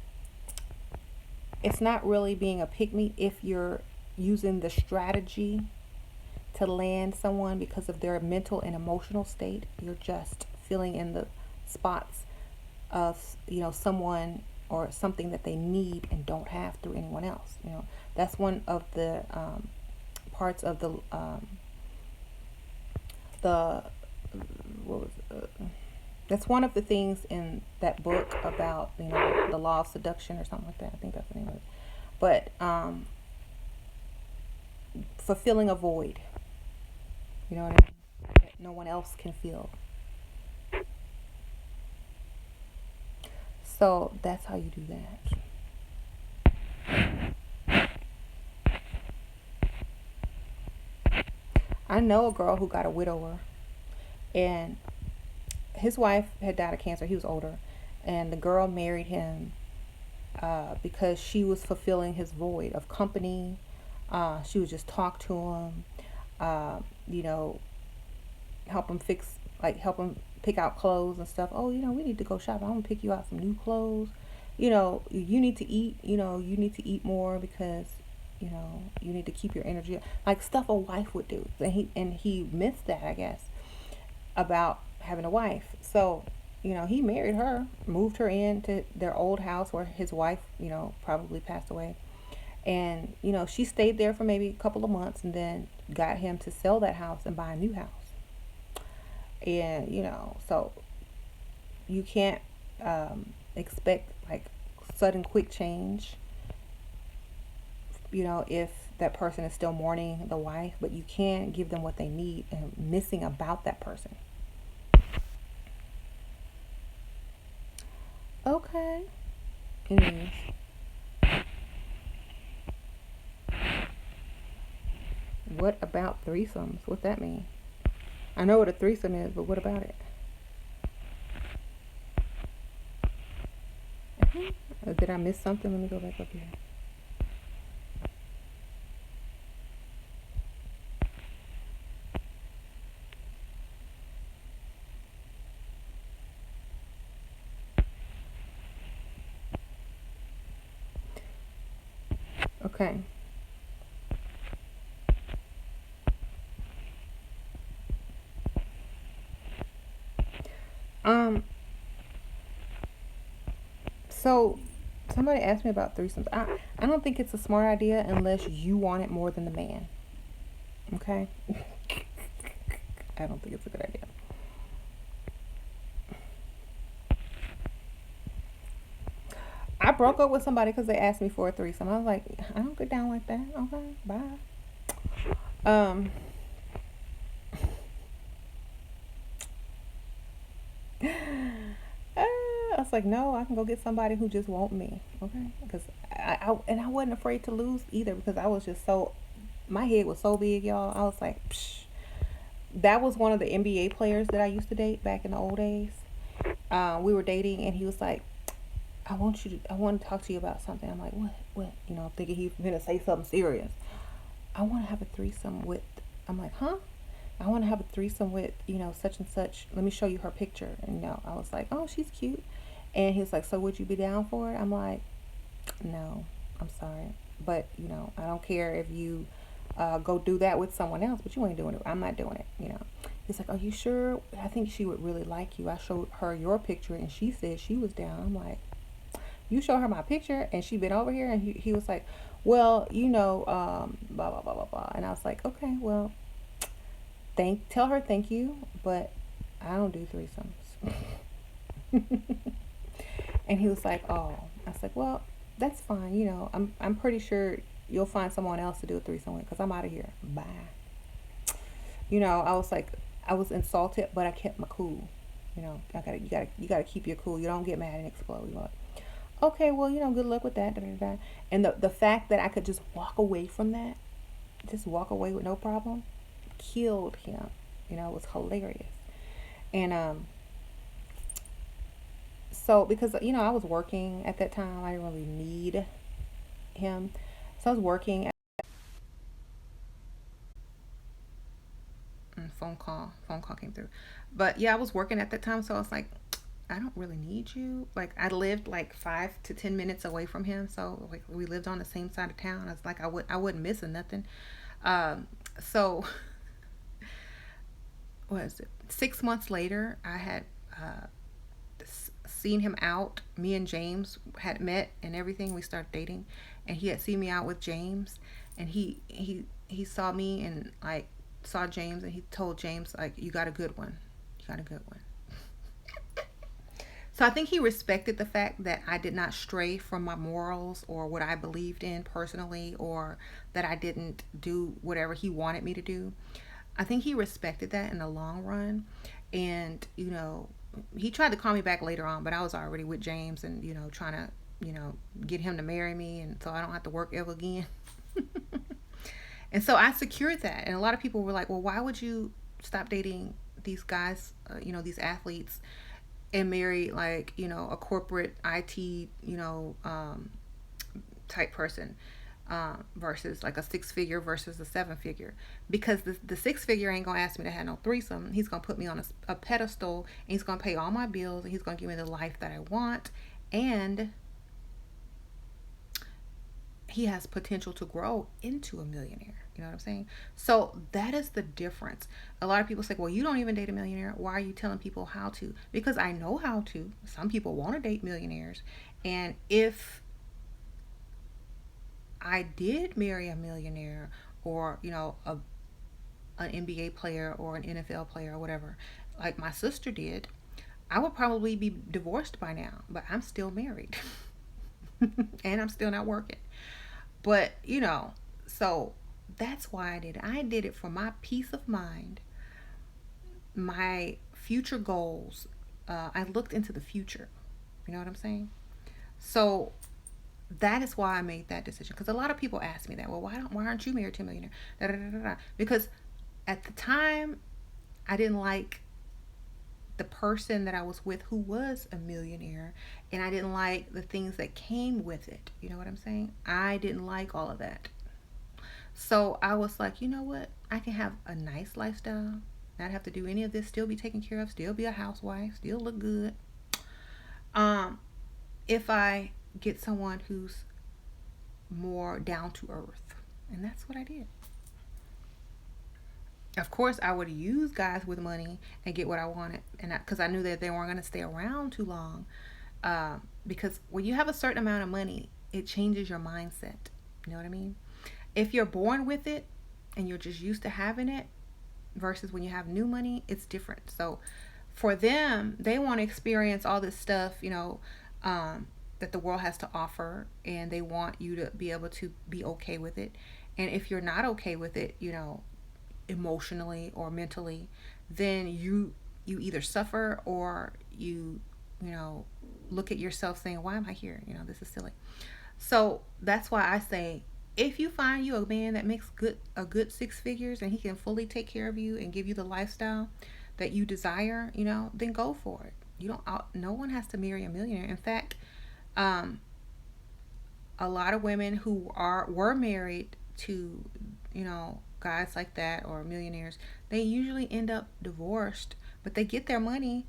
it's not really being a pick me if you're using the strategy to land someone because of their mental and emotional state. You're just filling in the spots of someone or something that they need and don't have through anyone else. That's one of the parts of the what was that's one of the things in that book about the law of seduction or something like that. I think that's the name of it. But fulfilling a void, you know what I mean, that no one else can fill. So that's how you do that. I know a girl who got a widower, and his wife had died of cancer. He was older, and the girl married him because she was fulfilling his void of company. She would just talk to him, uh, you know, help him pick out clothes and stuff. Oh, we need to go shopping. I'm gonna pick you out some new clothes. You need to eat. You need to eat more because you need to keep your energy up. Like stuff a wife would do. And he missed that, I guess, about having a wife. So he married her, moved her into their old house where his wife probably passed away. And she stayed there for maybe a couple of months and then got him to sell that house and buy a new house. And so you can't expect like sudden quick change, if that person is still mourning the wife, but you can give them what they need and missing about that person. Okay. Anyways, what about threesomes? What that mean? I know what a threesome is, but what about it? Did I miss something? Let me go back up here. Okay. Um. So somebody asked me about threesomes. I don't think it's a smart idea unless you want it more than the man. Okay. I don't think it's a good idea. I broke up with somebody because they asked me for a threesome. I was like, I don't get down like that. Okay, bye. Um, I was like, no, I can go get somebody who just want me. Okay, because I wasn't afraid to lose either because I was just so my head was so big, y'all. I was like, psh. That was one of the NBA players that I used to date back in the old days. We were dating, and he was like, I want to talk to you about something. I'm like, what? I'm thinking he's gonna say something serious. I want to have a threesome with. I'm like, huh? I want to have a threesome with, such and such. Let me show you her picture. And I was like, oh, she's cute. And he was like, so would you be down for it? I'm like, no, I'm sorry, but I don't care if you go do that with someone else, but you ain't doing it. I'm not doing it. He's like, are you sure? I think she would really like you. I showed her your picture, and she said she was down. I'm like, you show her my picture and she been over here, and he was like, well, blah blah blah blah blah. And I was like, okay, well, tell her thank you, but I don't do threesomes. And he was like, oh. I was like, well, that's fine. I'm pretty sure you'll find someone else to do a threesome with, because I'm out of here. Bye. You know, I was like, I was insulted, but I kept my cool. You know, you gotta keep your cool. You don't get mad and explode. You're like, okay, well, you know, good luck with that. Da, da, da. And the fact that I could just walk away from that, just walk away with no problem, killed him. You know, it was hilarious. And so because you know I was working at that time, I didn't really need him. So I was working. Phone call came through, but yeah, I was working at that time, so I was like, I don't really need you. Like I lived like 5 to 10 minutes away from him, so like we lived on the same side of town. I was like, I wasn't missing nothing. So what is it? 6 months later, I had uh, seen him out. Me and James had met and everything. We started dating, and he had seen me out with James, and he saw me and like saw James, and he told James like, "You got a good one. You got a good one." So I think he respected the fact that I did not stray from my morals or what I believed in personally, or that I didn't do whatever he wanted me to do. I think he respected that in the long run. And, you know, he tried to call me back later on, but I was already with James and, you know, trying to, you know, get him to marry me. And so I don't have to work ever again. And so I secured that. And a lot of people were like, well, why would you stop dating these guys, you know, these athletes, and marry like, you know, a corporate IT, you know, type person, versus like a 6 figure versus a 7 figure? Because the 6 figure ain't gonna ask me to have no threesome. He's gonna put me on a pedestal, and he's gonna pay all my bills, and he's gonna give me the life that I want, and he has potential to grow into a millionaire. You know what I'm saying? So that is the difference. A lot of people say, well, you don't even date a millionaire. Why are you telling people how to? Because I know how to. Some people want to date millionaires. And if I did marry a millionaire, or, you know, an NBA player or an NFL player or whatever, like my sister did, I would probably be divorced by now, but I'm still married. And I'm still not working. But, you know, so that's why I did it. I did it for my peace of mind, my future goals. I looked into the future. You know what I'm saying? So that is why I made that decision. Because a lot of people ask me that. Well, why aren't you married to a millionaire? Da, da, da, da, da. Because at the time, I didn't like the person that I was with who was a millionaire, and I didn't like the things that came with it. You know what I'm saying? I didn't like all of that. So I was like, you know what? I can have a nice lifestyle, not have to do any of this, still be taken care of, still be a housewife, still look good. Um, if I get someone who's more down to earth. And that's what I did. Of course, I would use guys with money and get what I wanted, and because I knew that they weren't going to stay around too long. Because when you have a certain amount of money, it changes your mindset. You know what I mean? If you're born with it and you're just used to having it, versus when you have new money, it's different. So for them, they want to experience all this stuff, you know, that the world has to offer, and they want you to be able to be okay with it. And if you're not okay with it, you know, emotionally or mentally, then you either suffer, or you know, look at yourself saying, why am I here? You know, this is silly. So that's why I say, if you find you a man that makes a good 6 figures, and he can fully take care of you and give you the lifestyle that you desire, you know, then go for it. You don't. No one has to marry a millionaire. In fact, um, a lot of women who were married to, you know, guys like that or millionaires, they usually end up divorced, but they get their money.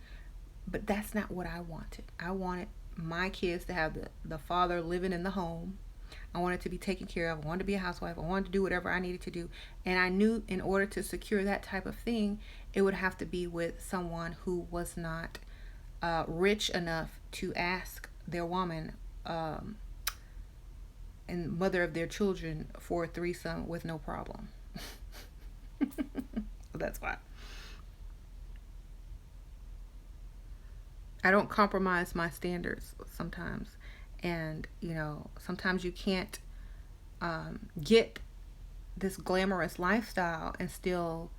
But that's not what I wanted. I wanted my kids to have the father living in the home. I wanted to be taken care of. I wanted to be a housewife. I wanted to do whatever I needed to do. And I knew in order to secure that type of thing, it would have to be with someone who was not rich enough to ask their woman, um, and mother of their children, for a threesome with no problem. So that's why I don't compromise my standards sometimes. And, you know, sometimes you can't get this glamorous lifestyle and still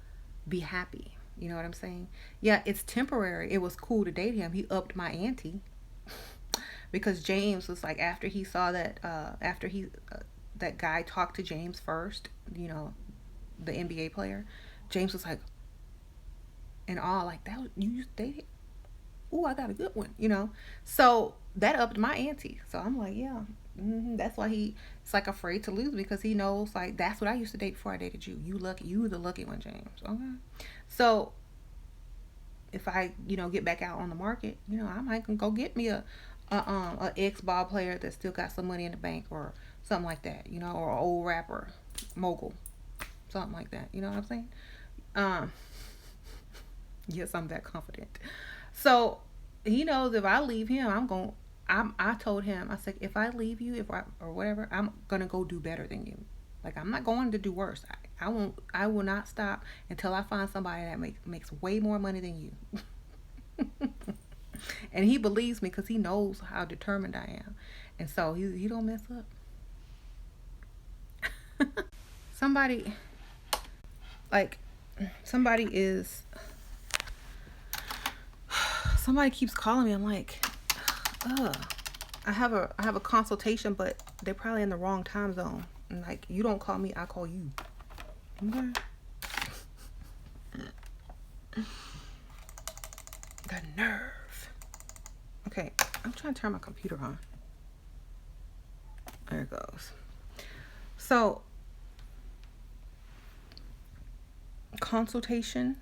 be happy. You know what I'm saying? Yeah, it's temporary. It was cool to date him. He upped my ante because James was like, after he saw that, after he that guy talked to James first, the NBA player, James was like in awe, like, that you used to date it? Ooh, I got a good one. So that upped my ante. So I'm like, yeah, that's why it's like afraid to lose, because he knows, like, that's what I used to date before I dated you. You were the lucky one, James. Okay. So if I, get back out on the market, I might go get me a ex ball player that still got some money in the bank, or something like that, or an old rapper mogul, something like that. You know what I'm saying? Um, yes, I'm that confident. So he knows if I leave him, I told him, I said, if I leave you, if I or whatever, I'm gonna go do better than you. Like, I'm not going to do worse. I won't. I will not stop until I find somebody that makes way more money than you. And he believes me because he knows how determined I am, and so he don't mess up. Somebody like somebody is somebody keeps calling me. I'm like, ugh. I have a consultation, but they're probably in the wrong time zone. And like, you don't call me, I call you. Okay. The nerve. Okay, I'm trying to turn my computer on. There it goes. So, consultation.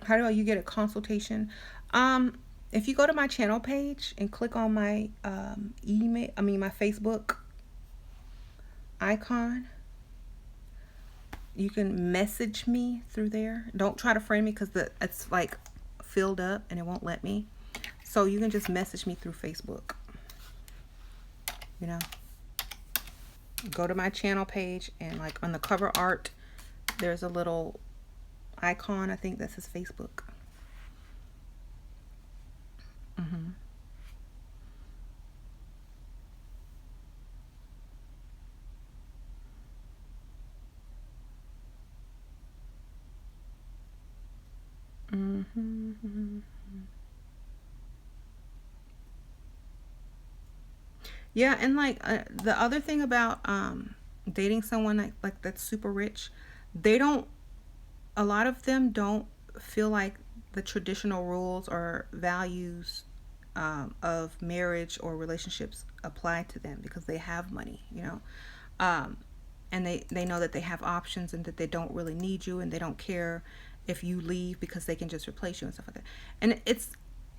How do you get a consultation? If you go to my channel page and click on my my Facebook icon, you can message me through there. Don't try to friend me because it's like filled up and it won't let me. So you can just message me through Facebook. Go to my channel page, and like on the cover art, there's a little icon, I think that says Facebook. Mm-hmm. Mm-hmm. Yeah, and like the other thing about dating someone like that's super rich, they don't. A lot of them don't feel like the traditional rules or values of marriage or relationships apply to them because they have money. Um, and they know that they have options and that they don't really need you, and they don't care if you leave because they can just replace you and stuff like that. And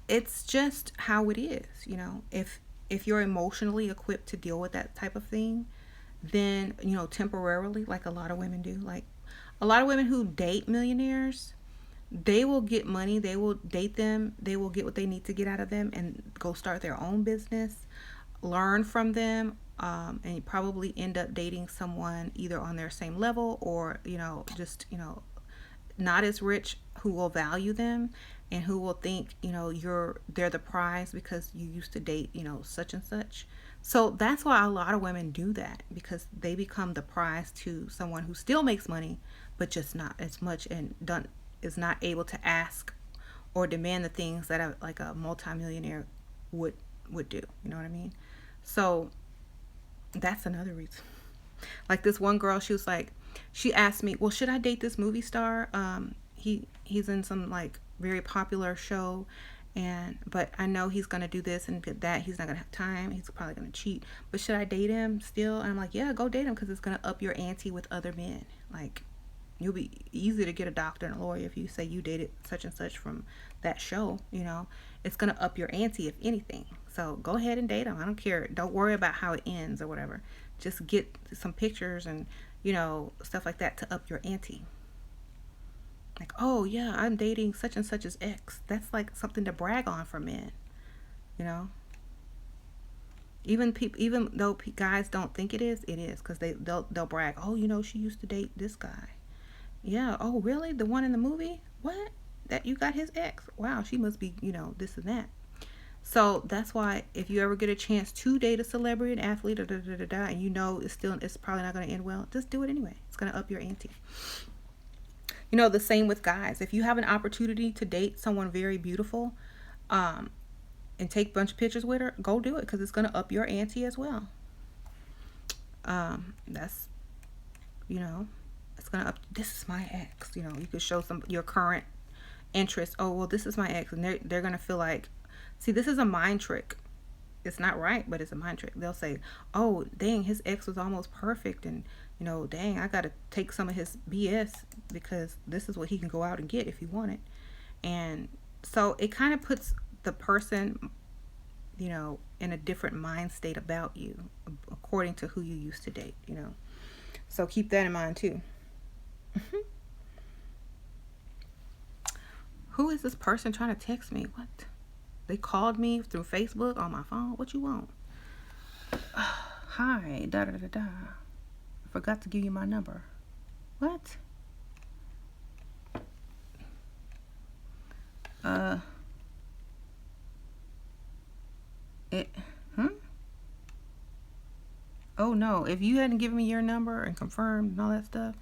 it's just how it is. If you're emotionally equipped to deal with that type of thing, then temporarily, like a lot of women do, like a lot of women who date millionaires, they will get money, they will date them, they will get what they need to get out of them and go start their own business, learn from them, and you probably end up dating someone either on their same level or just not as rich, who will value them and who will think they're the prize because you used to date such and such. So that's why a lot of women do that, because they become the prize to someone who still makes money but just not as much, and is not able to ask or demand the things that like a multimillionaire would do. You know what I mean? So that's another reason. Like this one girl, she asked me, well, should I date this movie star? He's in some like very popular show, but I know he's gonna do this and that. He's not gonna have time. He's probably gonna cheat. But should I date him still? And I'm like, yeah, go date him, because it's gonna up your ante with other men. Like, you'll be easy to get a doctor and a lawyer if you say you dated such and such from that show. It's gonna up your ante if anything. So go ahead and date him. I don't care. Don't worry about how it ends or whatever. Just get some pictures and stuff like that to up your ante. Like, oh yeah, I'm dating such and such's ex. That's like something to brag on for men. You know. Even though guys don't think it is, because they'll brag. Oh, she used to date this guy. Yeah. Oh, really? The one in the movie? What? That you got his ex? Wow, she must be this and that. So that's why if you ever get a chance to date a celebrity, an athlete, and you know it's probably not going to end well, just do it anyway. It's going to up your ante. The same with guys. If you have an opportunity to date someone very beautiful, and take a bunch of pictures with her, go do it, because it's going to up your ante as well. That's, it's going to up. This is my ex. You could show your current interest. Oh, well, this is my ex, and they're going to feel like, see, this is a mind trick. It's not right, but it's a mind trick. They'll say, oh, dang, his ex was almost perfect, and dang, I got to take some of his BS because this is what he can go out and get if he wanted. And so it kind of puts the person, in a different mind state about you, according to who you used to date, So keep that in mind too. Who is this person trying to text me? What? They called me through Facebook on my phone. What you want? Hi, da da da da. I forgot to give you my number. What? Oh no, if you hadn't given me your number and confirmed and all that stuff,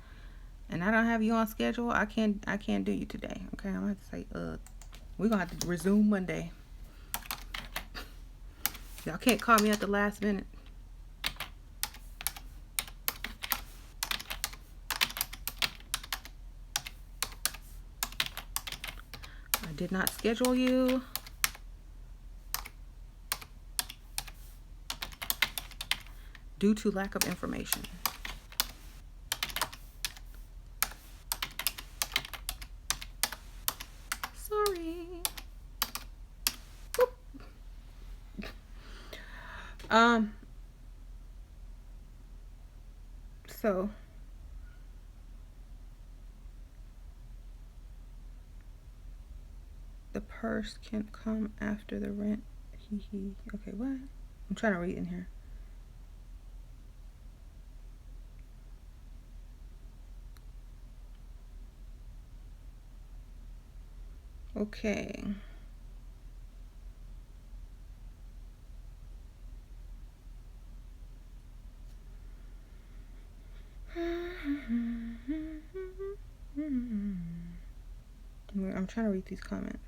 and I don't have you on schedule, I can't do you today. Okay, I'm gonna have to say, we're gonna have to resume Monday. Y'all can't call me at the last minute. I did not schedule you. Due to lack of information. Sorry. Whoop. So the purse can come after the rent. Okay, what? I'm trying to read in here. Okay. I'm trying to read these comments.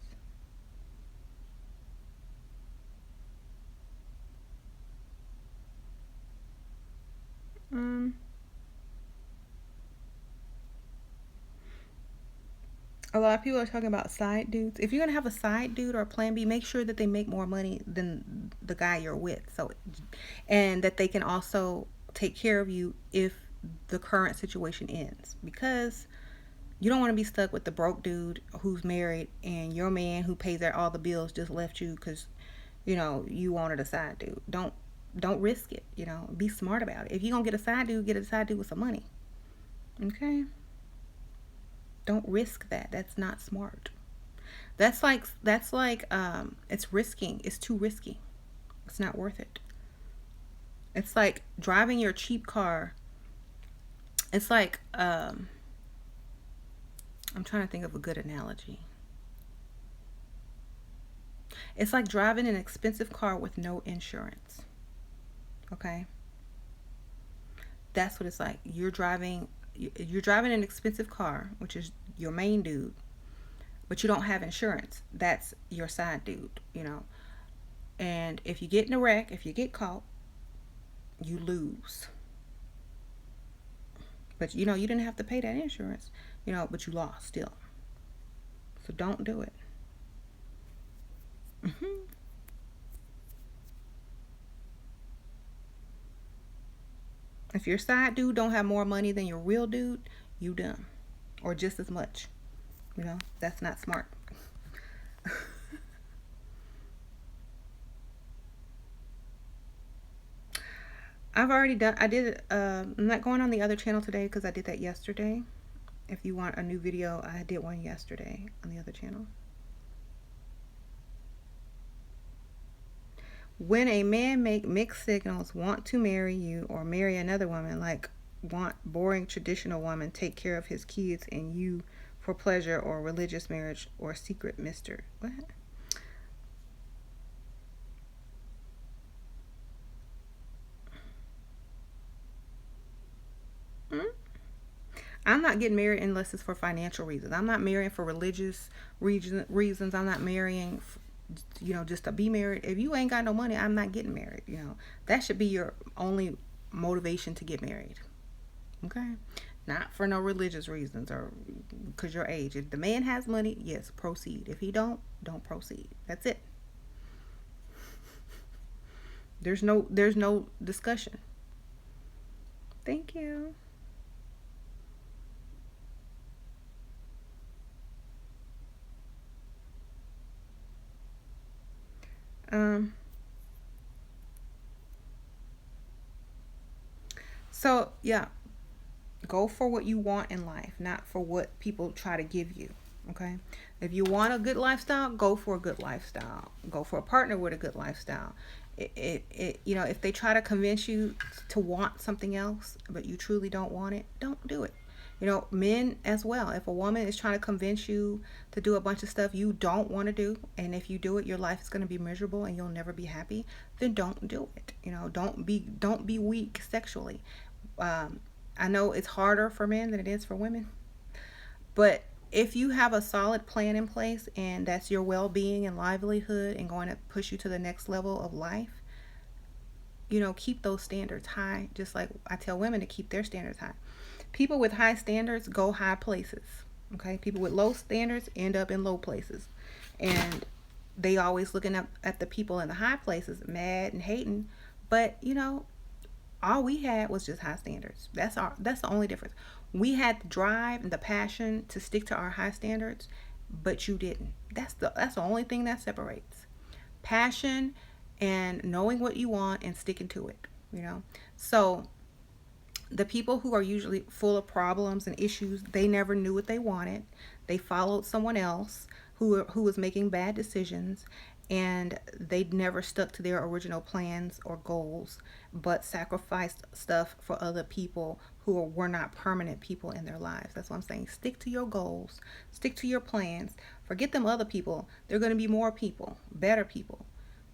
A lot of people are talking about side dudes. If you're gonna have a side dude or a plan B, make sure that they make more money than the guy you're with. So, and that they can also take care of you if the current situation ends, because you don't want to be stuck with the broke dude who's married and your man who pays all the bills just left you because you wanted a side dude. Don't risk it. Be smart about it. If you're gonna get a side dude, get a side dude with some money. Okay. Don't risk that. That's not smart. That's like it's risking. It's too risky. It's not worth it. It's like driving your cheap car. It's like I'm trying to think of a good analogy. It's like driving an expensive car with no insurance. Okay? That's what it's like. You're driving an expensive car, which is your main dude, but you don't have insurance. That's your side dude, And if you get in a wreck, if you get caught, you lose. But you didn't have to pay that insurance, but you lost still. So don't do it. If your side dude don't have more money than your real dude, you dumb. Or just as much. That's not smart. I did it. I'm not going on the other channel today because I did that yesterday. If you want a new video, I did one yesterday on the other channel. When a man make mixed signals, want to marry you or marry another woman, like want boring traditional woman, take care of his kids and you for pleasure or religious marriage or secret mister. What? I'm not getting married unless it's for financial reasons. I'm not marrying for religious reasons. I'm not marrying, just to be married. If you ain't got no money, I'm not getting married. That should be your only motivation to get married. Okay? Not for no religious reasons or because your age. If the man has money, yes, proceed. If he don't proceed. That's it. There's no discussion. Thank you. Um so yeah, go for what you want in life, not for what people try to give you. Okay? If you want a good lifestyle, go for a good lifestyle. Go for a partner with a good lifestyle. If they try to convince you to want something else, but you truly don't want it, don't do it. Men as well. If a woman is trying to convince you to do a bunch of stuff you don't want to do, and if you do it, your life is going to be miserable and you'll never be happy, then don't do it. Don't be weak sexually. Um, I know it's harder for men than it is for women, but if you have a solid plan in place and that's your well-being and livelihood and going to push you to the next level of life, keep those standards high, just like I tell women to keep their standards high. People with high standards go high places. Okay? People with low standards end up in low places. And they always looking up at the people in the high places, mad and hating. But, all we had was just high standards. That's the only difference. We had the drive and the passion to stick to our high standards, but you didn't. That's the only thing that separates. Passion and knowing what you want and sticking to it. So the people who are usually full of problems and issues, they never knew what they wanted. They followed someone else who was making bad decisions, and they never stuck to their original plans or goals, but sacrificed stuff for other people who were not permanent people in their lives. That's what I'm saying. Stick to your goals, stick to your plans. Forget them other people. They're going to be more people, better people,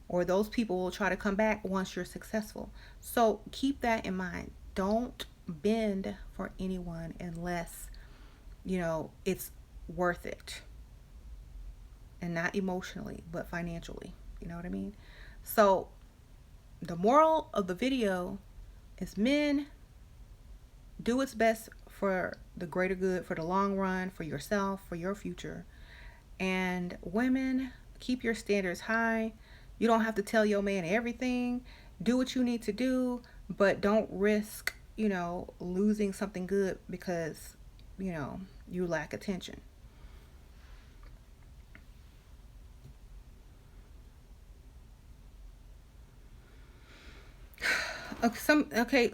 or those people will try to come back once you're successful. So keep that in mind. Don't bend for anyone unless it's worth it, and not emotionally but financially. You know what I mean? So the moral of the video is, men, do what's best for the greater good, for the long run, for yourself, for your future. And women, keep your standards high. You don't have to tell your man everything. Do what you need to do, but don't risk, losing something good because, you lack attention.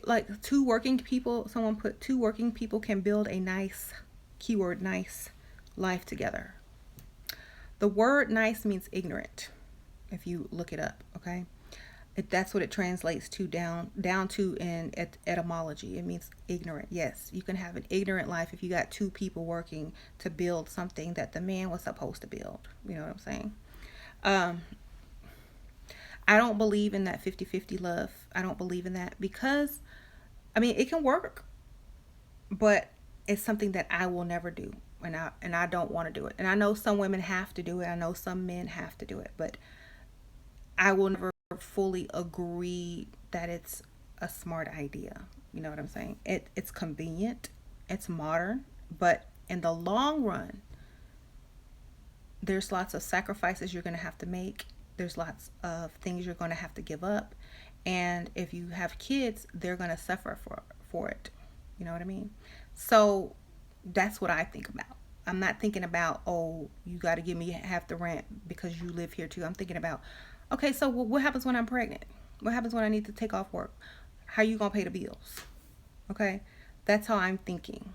Like two working people, someone put, two working people can build a nice, keyword nice, life together. The word nice means ignorant if you look it up. Okay, that's what it translates to down to in etymology. It means ignorant. Yes, you can have an ignorant life if you got two people working to build something that the man was supposed to build. You know what I'm saying? um I don't believe in that 50-50 love. I don't believe in that because, I mean, it can work, but it's something that I will never do, and I don't want to do it. And I know some women have to do it. I know some men have to do it, but I will never fully agree that it's a smart idea. You know what I'm saying? It's convenient, it's modern, but in the long run, there's lots of sacrifices you're going to have to make. There's lots of things you're going to have to give up. And if you have kids, they're going to suffer for it. You know what I mean? So that's what I think about. I'm not thinking about, oh, you got to give me half the rent because you live here too. I'm thinking about, okay, so what happens when I'm pregnant? What happens when I need to take off work? How are you going to pay the bills? Okay? That's how I'm thinking.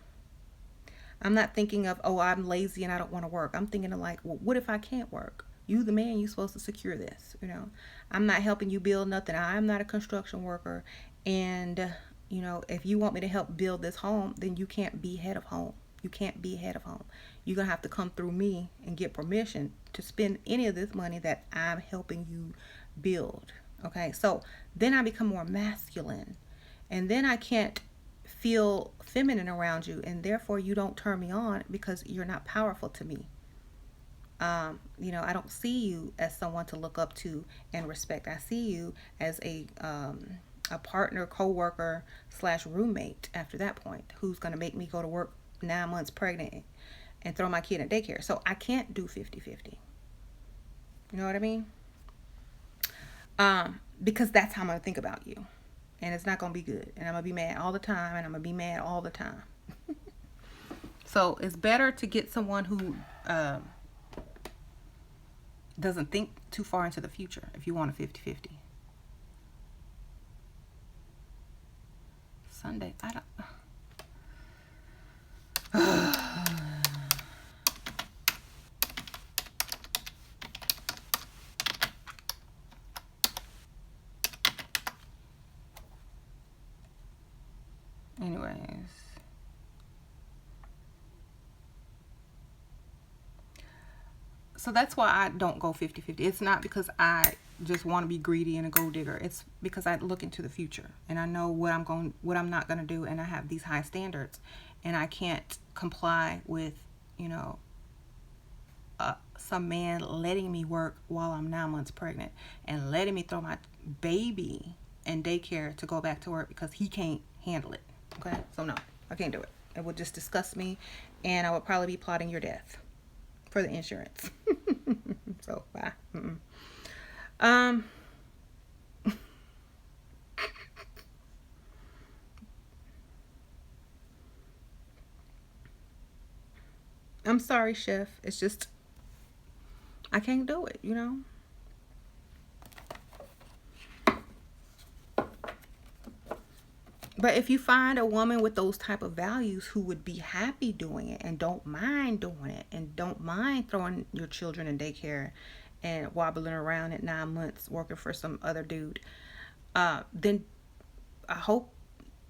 I'm not thinking of, oh, I'm lazy and I don't want to work. I'm thinking of like, well, what if I can't work? You, the man, you supposed to secure this. I'm not helping you build nothing. I'm not a construction worker. And, if you want me to help build this home, then you can't be head of home. You can't be head of home. You're going to have to come through me and get permission to spend any of this money that I'm helping you build. Okay, so then I become more masculine. And then I can't feel feminine around you, and therefore you don't turn me on because you're not powerful to me. I don't see you as someone to look up to and respect. I see you as a partner, co-worker slash roommate after that point, who's going to make me go to work 9 months pregnant and throw my kid in daycare. So I can't do 50-50. You know what I mean? Because that's how I'm going to think about you. And it's not going to be good. And I'm going to be mad all the time. And I'm going to be mad all the time. So it's better to get someone who doesn't think too far into the future if you want a 50-50. Sunday, I don't... Anyways. So that's why I don't go 50-50. It's not because I just want to be greedy and a gold digger. It's because I look into the future and I know what I'm not going to do, and I have these high standards, and I can't comply with, some man letting me work while I'm 9 months pregnant and letting me throw my baby in daycare to go back to work because he can't handle it. Okay? So no, I can't do it. It would just disgust me, and I would probably be plotting your death for the insurance. So bye. I'm sorry, chef. It's just I can't do it, But if you find a woman with those type of values who would be happy doing it and don't mind doing it and don't mind throwing your children in daycare and wobbling around at 9 months working for some other dude, then I hope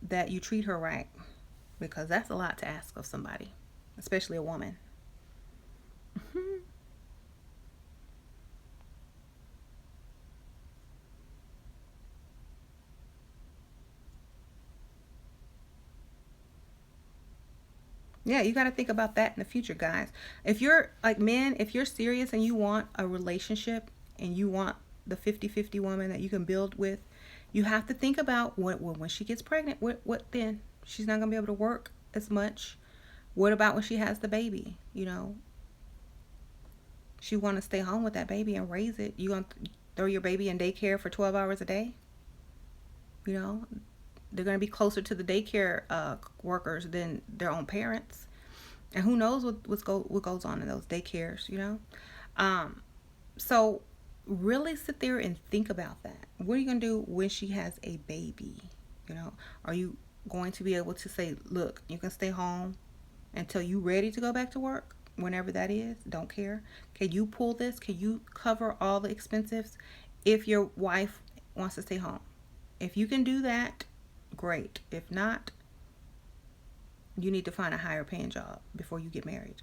that you treat her right, because that's a lot to ask of somebody, especially a woman. Yeah, you got to think about that in the future, guys. If you're like men, if you're serious and you want a relationship and you want the 50-50 woman that you can build with, you have to think about what when she gets pregnant, what then? She's not going to be able to work as much. What about when she has the baby? She want to stay home with that baby and raise it. You going to throw your baby in daycare for 12 hours a day? They're going to be closer to the daycare workers than their own parents, and who knows what goes on in those daycares. So really sit there and think about that. What are you going to do when she has a baby? Are you going to be able to say, look, you can stay home until you ready to go back to work, whenever that is? Don't care. Can you pull this? Can you cover all the expenses if your wife wants to stay home? If you can do that, great. If not, you need to find a higher paying job before you get married.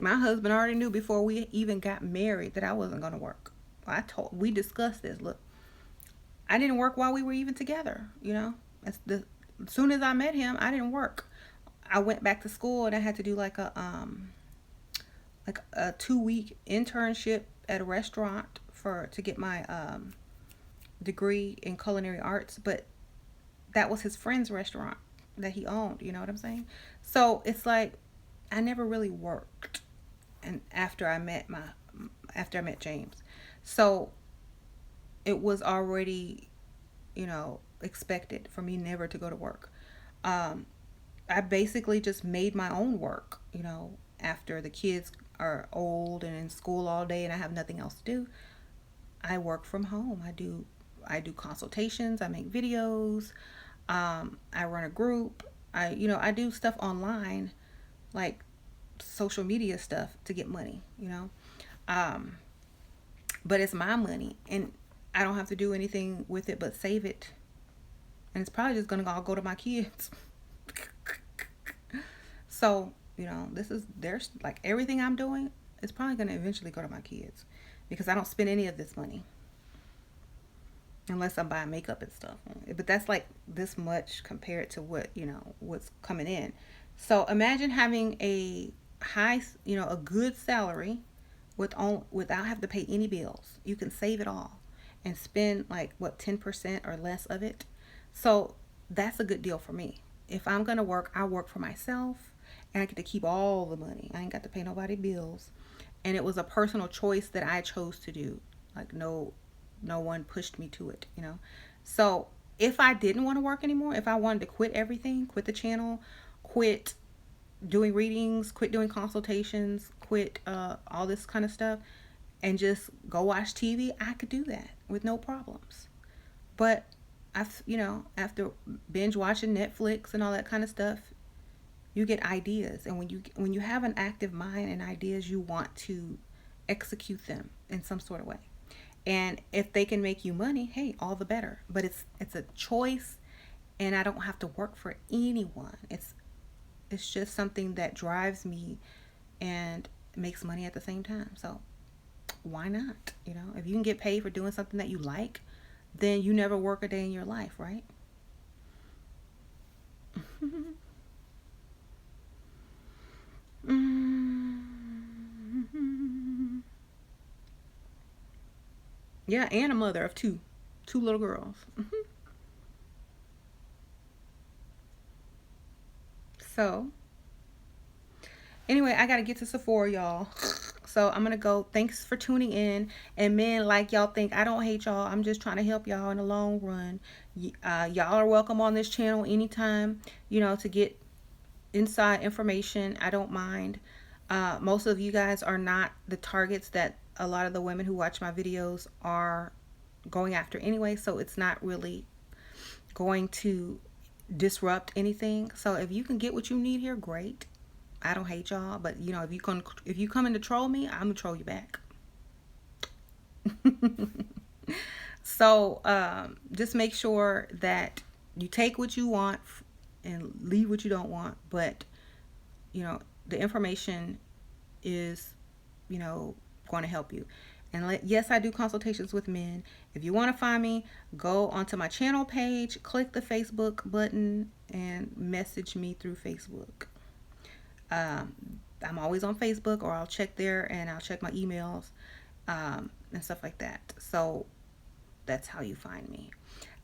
My husband already knew before we even got married that I wasn't going to work. We discussed this. Look, I didn't work while we were even together. As soon as I met him, I didn't work. I went back to school and I had to do like a 2-week internship at a restaurant to get my degree in culinary arts, but that was his friend's restaurant that he owned. You know what I'm saying? So it's like I never really worked, and after I met James, so it was already expected for me never to go to work. I basically just made my own work, after the kids are old and in school all day and I have nothing else to do. I work from home. I do consultations. I make videos. I run a group. I do stuff online, like social media stuff to get money, but it's my money and I don't have to do anything with it but save it. And it's probably just going to all go to my kids. So, there's like everything I'm doing is probably going to eventually go to my kids because I don't spend any of this money unless I'm buying makeup and stuff. But that's like this much compared to what's coming in. So imagine having a a good salary without having to pay any bills. You can save it all and spend like what 10% or less of it. So that's a good deal for me. If I'm gonna work, I work for myself and I get to keep all the money. I ain't got to pay nobody bills. And it was a personal choice that I chose to do. Like no one pushed me to it. So if I didn't want to work anymore, if I wanted to quit everything, quit the channel, quit doing readings, quit doing consultations, quit all this kind of stuff, and just go watch TV, I could do that with no problems. But after binge watching Netflix and all that kind of stuff, you get ideas, and when you have an active mind and ideas, you want to execute them in some sort of way. And if they can make you money, hey, all the better. But it's a choice, and I don't have to work for anyone. It's just something that drives me and makes money at the same time. So why not? If you can get paid for doing something that you like, then you never work a day in your life, right? Yeah, and a mother of two little girls. So anyway, I gotta get to Sephora, y'all. So I'm gonna go. Thanks for tuning in. And men, like y'all think I don't hate y'all. I'm just trying to help y'all in the long run. Y'all are welcome on this channel anytime, to get inside information. I don't mind. Most of you guys are not the targets that a lot of the women who watch my videos are going after anyway. So it's not really going to disrupt anything. So if you can get what you need here, great. I don't hate y'all, but if you come in to troll me, I'm gonna troll you back. So just make sure that you take what you want and leave what you don't want. But the information is going to help you. And yes, I do consultations with men. If you want to find me, go onto my channel page, click the Facebook button, and message me through Facebook. I'm always on Facebook, or I'll check there and I'll check my emails and stuff like that. So that's how you find me.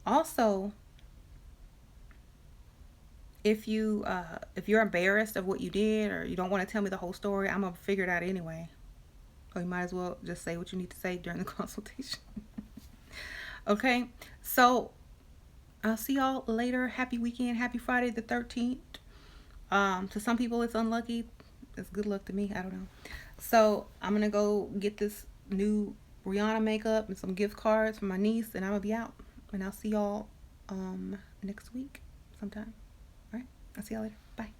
Also, if you're embarrassed of what you did, or you don't want to tell me the whole story, I'm gonna figure it out anyway. So you might as well just say what you need to say during the consultation. Okay, so I'll see y'all later. Happy weekend. Happy Friday the 13th. To some people it's unlucky. It's good luck to me. I don't know. So I'm gonna go get this new Rihanna makeup and some gift cards for my niece, and I'm gonna be out. And I'll see y'all next week sometime. All right. I'll see y'all later. Bye.